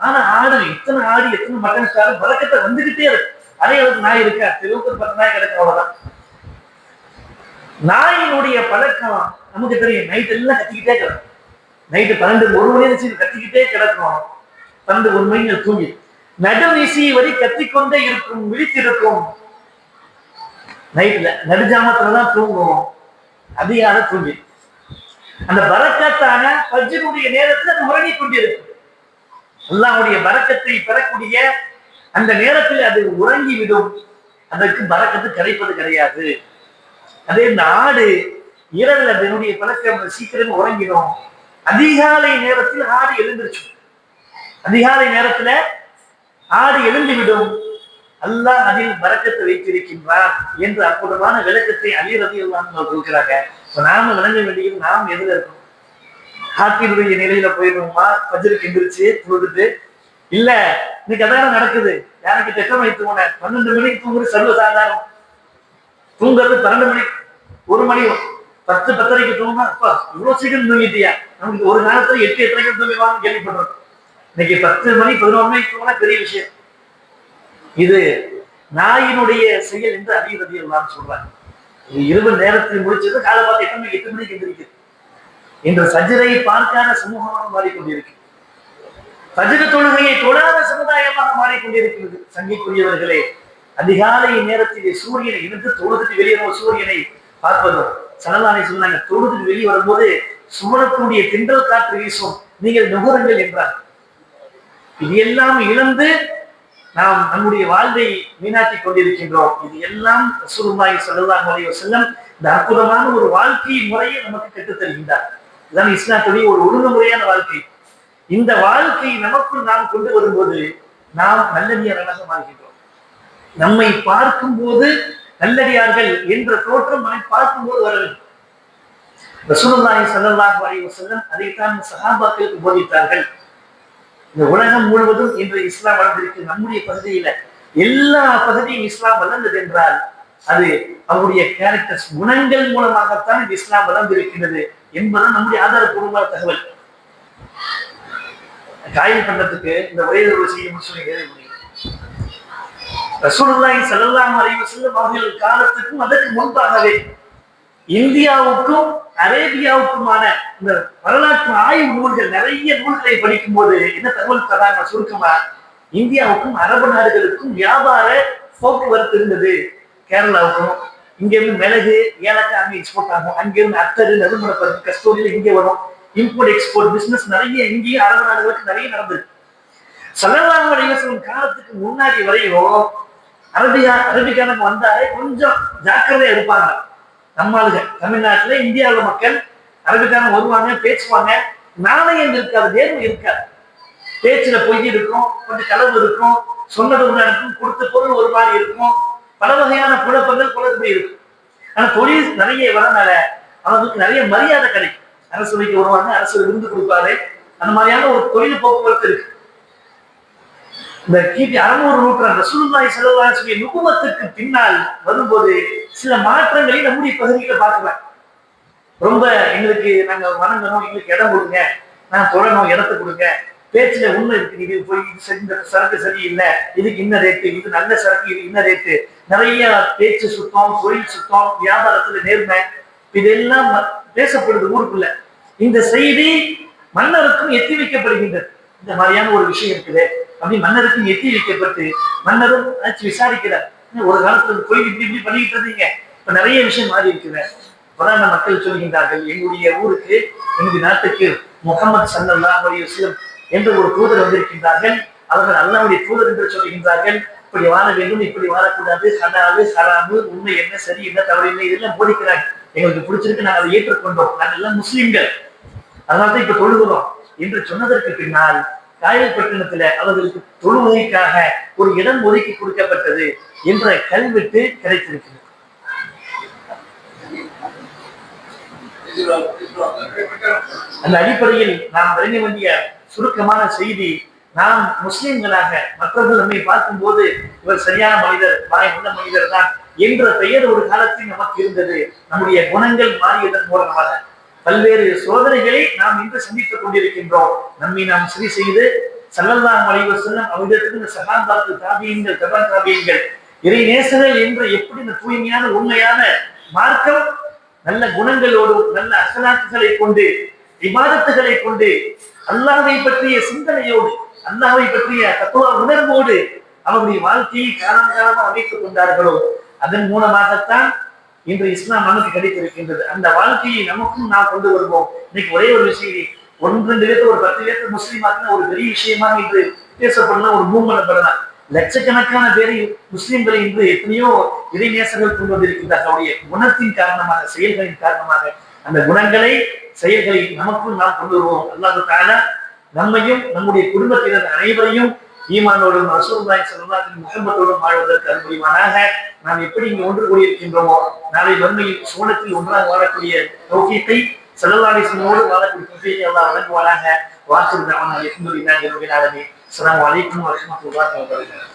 ஆனா ஆடு எத்தனை ஆடு எத்தனை மட்டன் சாப்பிட்டு பழக்கத்தை வந்துகிட்டே இருக்கு. அதே அளவுக்கு நாய் இருக்கா, தெருவுக்கு 10 நாய் கிடக்கு, அவ்வளவுதான். நாயினுடைய பழக்கம் நமக்கு தெரியும். நைட் எல்லாம் கத்திக்கிட்டே கிடக்கும். நைட்டு 12 1 மணி கத்திக்கிட்டே கிடக்கும். 12 1 மணி தூங்கி நடுவீசி வரை கத்திக்கொண்டே இருக்கும், விழித்திருக்கும். நைட்ல நடுஜாமத்துலதான் தூங்கும், அதிகால தூங்கி. அந்த பரக்கத்தான ஃபஜ்ருடைய நேரத்தில் அது உறங்கிக் கொண்டிருக்கும். அல்லாஹ்வுடைய பரக்கத்தை பெறக்கூடிய அந்த நேரத்தில் அது உறங்கிவிடும். அதற்கு பரக்கத்து கிடைப்பது கிடையாது. அதே இந்த ஆடு இரவில் அதனுடைய பழக்கம் சீக்கிரம் உறங்கிடும். அதிகாலை நேரத்தில் ஆடு எழுந்திருச்சு. அதிகாலை நேரத்துல ஆடு எழுந்துவிடும். அல்லாஹ் அதில் பரக்கத்தை வைத்திருக்கின்றார் என்ற அற்புதமான விளக்கத்தை அலி ரலியல்லாஹு அன்ஹு கொடுக்கிறாங்க. நாம விளங்க வேண்டியது நாம் எதுல இருக்கோம்? ஹாக்கினுடைய நிலையில போயிடுவோமா? ஃபஜ்ருக்கு எந்திரிச்சு தொழுதுட்டு, இல்ல இன்னைக்கு அதான் நடக்குது. யாருக்கு தெற்றம் வைத்து 12 மணிக்கு தூங்குறது சர்வசாதாரணம். தூங்குறது 12 மணிக்கு, 1 மணி 10 10:30 தூங்குனா, அப்பா இவ்வளவு சீக்கிரம் தூங்கிட்டியா? நமக்கு ஒரு காலத்துல 8 8:30 தூங்குவாங்கன்னு கேள்விப்படுறோம். இன்னைக்கு 10 மணி 11 மணிக்கு தூங்கினா பெரிய விஷயம். இது நாயினுடைய செயல் என்று அலி ரலியல்லாஹு அன்ஹு சொல்றாங்க. இரவு நேரத்தில் முடிச்சது காலை பார்த்து 8 மணிக்கு எந்திரிக்குது. இன்று சஜ்ரை பார்க்காத சமூகமாக மாறிக்கொண்டிருக்கு. ஃபஜ்ர் தொழுகையை தொழாத சமுதாயமாக மாறிக்கொண்டிருக்கிறது. சங்கிக்குரியவர்களே, அதிகாலை நேரத்திலே சூரியனை இருந்து தொழுதுட்டு வெளியேறும் சூரியனை பார்ப்பதும், ஸல்லல்லாஹு அலைஹி சொன்னாங்க, தொழுதுட்டு வெளியே வரும்போது சுவனத்துடைய தென்றல் காற்று வீசும், நீங்கள் நுகருங்கள் என்றார். இது எல்லாம் இழந்து நாம் நம்முடைய வாழ்வை வீணாக்கி கொண்டிருக்கின்றோம். இது எல்லாம் ரசூலுல்லாஹி ஸல்லல்லாஹு அலைஹி வஸல்லம் இந்த அற்புதமான ஒரு வாழ்க்கை முறையை நமக்கு கற்றுத் தருகின்றார். இதுதான் இஸ்லாத்துடைய ஒரு ஒழுங்குமுறையான வாழ்க்கை. இந்த வாழ்க்கை நமக்குள் நாம் கொண்டு வரும்போது நாம் நல்லடியார்களாக மாறுகின்றோம். நம்மை பார்க்கும் போது நல்லடியார்கள் என்ற தோற்றம் நம்மை பார்க்கும் போது வர வேண்டும். ரசூலுல்லாஹி ஸல்லல்லாஹு அலைஹி வஸல்லம் அதைத்தான் சஹாபாக்களுக்கு போதித்தார்கள். இந்த உலகம் முழுவதும் இன்று இஸ்லாம் வளர்ந்திருக்கு. நம்முடைய பகுதியில எல்லா பகுதியும் இஸ்லாம் வளர்ந்தது என்றால் அது அவருடைய கேரக்டர்ஸ், குணங்கள் மூலமாகத்தான் இந்த இஸ்லாம் வளர்ந்திருக்கிறது என்பதுதான் நம்முடைய ஆதாரப்பூர்வமான தகவல். காயில் பண்றதுக்கு இந்த உரையாடல் செய்ய முடியும். ரசூலுல்லாஹி ஸல்லல்லாஹு அலைஹி வஸல்லம் அவர்கள் காலத்துக்கும் அதற்கு முன்பாகவே இந்தியாவுக்கும் அரேபியாவுக்குமான இந்த வரலாற்று ஆய்வு நூல்கள், நிறைய நூல்களை படிக்கும் போது என்ன தகவல் தராங்க சுருக்கமா, இந்தியாவுக்கும் அரபு நாடுகளுக்கும் வியாபார போக்குவரத்து இருந்தது. கேரளாவுக்கும் இங்கிருந்து மிளகு ஏலக்காய் அங்கே எக்ஸ்போர்ட் ஆகும், அங்கிருந்து அத்தரு நறுமணப்பருப்பு கஸ்தூரியில் இங்கே வரும். இம்போர்ட் எக்ஸ்போர்ட் பிசினஸ் நிறைய இங்கேயும் அரபு நாடுகளுக்கு நிறைய நடந்தது. ஸல்லல்லாஹு அலைஹி வஸல்லம் காலத்துக்கு முன்னாடி வரையும் அரபிக்காரங்க வந்தாலே கொஞ்சம் ஜாக்கிரதையா இருப்பாங்க. நம்மளுங்க தமிழ்நாட்டுல இந்தியாவுல மக்கள் அரபிக்காரங்க வருவாங்க, பேசுவாங்க, நாணயம் இருக்காது, நேர்மை இருக்காது. பேச்சுல பொய் இருக்கும், கொஞ்சம் களவு இருக்கும், சொன்னது ஒண்ணா இருக்கும், கொடுத்த பொருள் ஒரு மாதிரி இருக்கும், பல வகையான குழப்பங்கள் குழப்பம் இருக்கும். ஆனா தொழில் நிறைய வரனால அவங்களுக்கு நிறைய மரியாதை கிடைக்கும். அரசு வைக்க வருவாங்க, அரசு விருந்து கொடுப்பாரு, அந்த மாதிரியான ஒரு தொழில் போக்குவரத்து இருக்கு. இந்த கிபி 600 நூற்றாண்டு ரசூலுல்லாஹி ஸல்லல்லாஹு அலைஹி வஸல்லம் நுபுவத்துக்கு பின்னால் வரும்போது சில மாற்றங்களை நம்முடைய பகுதியில பார்க்கலாம். ரொம்ப எங்களுக்கு நாங்க வணங்கணும், எங்களுக்கு இடம் கொடுங்க, நான் தொடரணும், இடத்தை கொடுங்க, பேச்சுல உண்மை இருக்கு, இது போய் இந்த சரக்கு சரியில்லை, இதுக்கு இன்ன ரேட்டு, இது நல்ல சரக்கு, இது இன்ன ரேட்டு, நிறைய பேச்சு சுத்தம், தொழில் சுத்தம், வியாபாரத்துல நேர்மை, இதெல்லாம் பேசப்படுது ஊருக்குள்ள. இந்த செய்தி மன்னருக்கும் எத்தி வைக்கப்படுகின்றது. இந்த மாதிரியான ஒரு விஷயம் இருக்குது அப்படி மன்னருக்கும் எத்தி வைக்கப்பட்டு மன்னரும் விசாரிக்கிறார். ஒரு காலத்துல போய் இப்படி பண்ணிக்கிட்டு இருந்தீங்க, இப்ப நிறைய விஷயம் மாறி இருக்குது. அப்பதான் மக்கள் சொல்கின்றார்கள், எங்களுடைய ஊருக்கு, எங்களுடைய நாட்டுக்கு முஹம்மது ஸல்லல்லாஹு அலைஹி வஸல்லம் என்ற ஒரு தூதர் வந்திருக்கின்றார்கள். அவர்கள் அல்லாஹ்வுடைய தூதர் என்று சொல்கின்றார்கள். இப்படி வாழ வேண்டும், இப்படி வாழக்கூடாது, ஹலாலு ஹராமு, உண்மை என்ன, சரி என்ன, தவறு என்ன, இதெல்லாம் போதிக்கிறாங்க. எங்களுக்கு பிடிச்சிருக்கு, நாங்கள் அதை ஏற்றுக்கொண்டோம், நாங்கள் எல்லாம் முஸ்லிம்கள், அதனால்தான் இப்ப தொழுகிறோம் என்று சொன்னதற்கு பின்னால் காயல்பட்டினத்துல அவர்களுக்கு தொழுகைக்காக ஒரு இடம் ஒதுக்கி கொடுக்கப்பட்டது என்ற கல்வெட்டு கிடைத்திருக்கிறது. அந்த அடிப்படையில் நாம் விளங்க வேண்டிய சுருக்கமான செய்தி, நாம் முஸ்லிம்களாக மற்றவர்கள் நம்மை பார்க்கும்போது இவர் சரியான மனிதர், உள்ள மனிதர் தான் என்ற பெயர் ஒரு காலத்தில் நமக்கு இருந்தது. நம்முடைய குணங்கள் மாறியதன் மூலமாக பல்வேறு சோதனைகளை நாம் இன்று சந்தித்துக் கொண்டிருக்கின்றோம். நம்மை நாம் சரி செய்து ஸல்லல்லாஹு அலைஹி வஸல்லம் அவர்களுக்கு சஹாபாக்கள், தாபியீன்கள், தபா தாபியீன்கள், இறை நேசர்கள் என்று எப்படி இந்த தூய்மையான உண்மையான மார்க்கம் நல்ல குணங்களோடு நல்ல அசலாத்துகளை கொண்டு இபாதத்துகளை கொண்டு அல்லாஹ்வை பற்றிய சிந்தனையோடு அல்லாஹ்வை பற்றிய தத்துவ உணர்வோடு அவருடைய வாழ்க்கையை காலங்காலமாக அமைத்துக் கொண்டார்களோ அதன் மூலமாகத்தான் இன்று இஸ்லாம் நமக்கு கிடைத்திருக்கின்றது. அந்த வாழ்க்கையை நமக்கும் நாம் கொண்டு வருவோம். இன்னைக்கு ஒரே ஒரு விஷயம், 1-2 பேர் ஒரு 10 பேருக்கு முஸ்லீமாக்குன்னா ஒரு பெரிய விஷயமாக இன்று பேசப்படலாம், ஒரு மூவ்மெண்ட் பண்ணலாம். லட்சக்கணக்கான பேரை முஸ்லிம்களை இன்று எத்தனையோ இறைநேசர்கள் கொண்டு வந்திருக்கின்றார். அவருடைய குணத்தின் காரணமாக, செயல்களின் காரணமாக அந்த குணங்களை செயல்களை நமக்கும் நாம் கொண்டு வருவோம். அல்லாஹ் தஆலா நம்மையும் நம்முடைய குடும்பத்தினர் அனைவரையும் ஈமானோடும் ரசூலுல்லாஹி ஸல்லல்லாஹு அலைஹி வஸல்லம் முஹம்மதோடும் வாழ்வதற்கு அருள்புரிவானாக. நாம் எப்படி இங்கு ஒன்று கூடியிருக்கின்றோமோ நாளை மறுமையில் சுவனத்தில் ஒன்றாக வாழக்கூடிய தௌஃபீக்கை ஸல்லல்லாஹு அலைஹி வஸல்லமோடு வாழக்கூடிய தௌஃபீக்கை அல்லாஹ் வழங்குவானாக. வாஹிரு தஅவானா அல்ஹம்துலில்லாஹி ரப்பில் ஆலமீன். அஸ்ஸலாமு அலைக்கும் வரஹ்மத்துல்லாஹி வபரகாத்துஹு.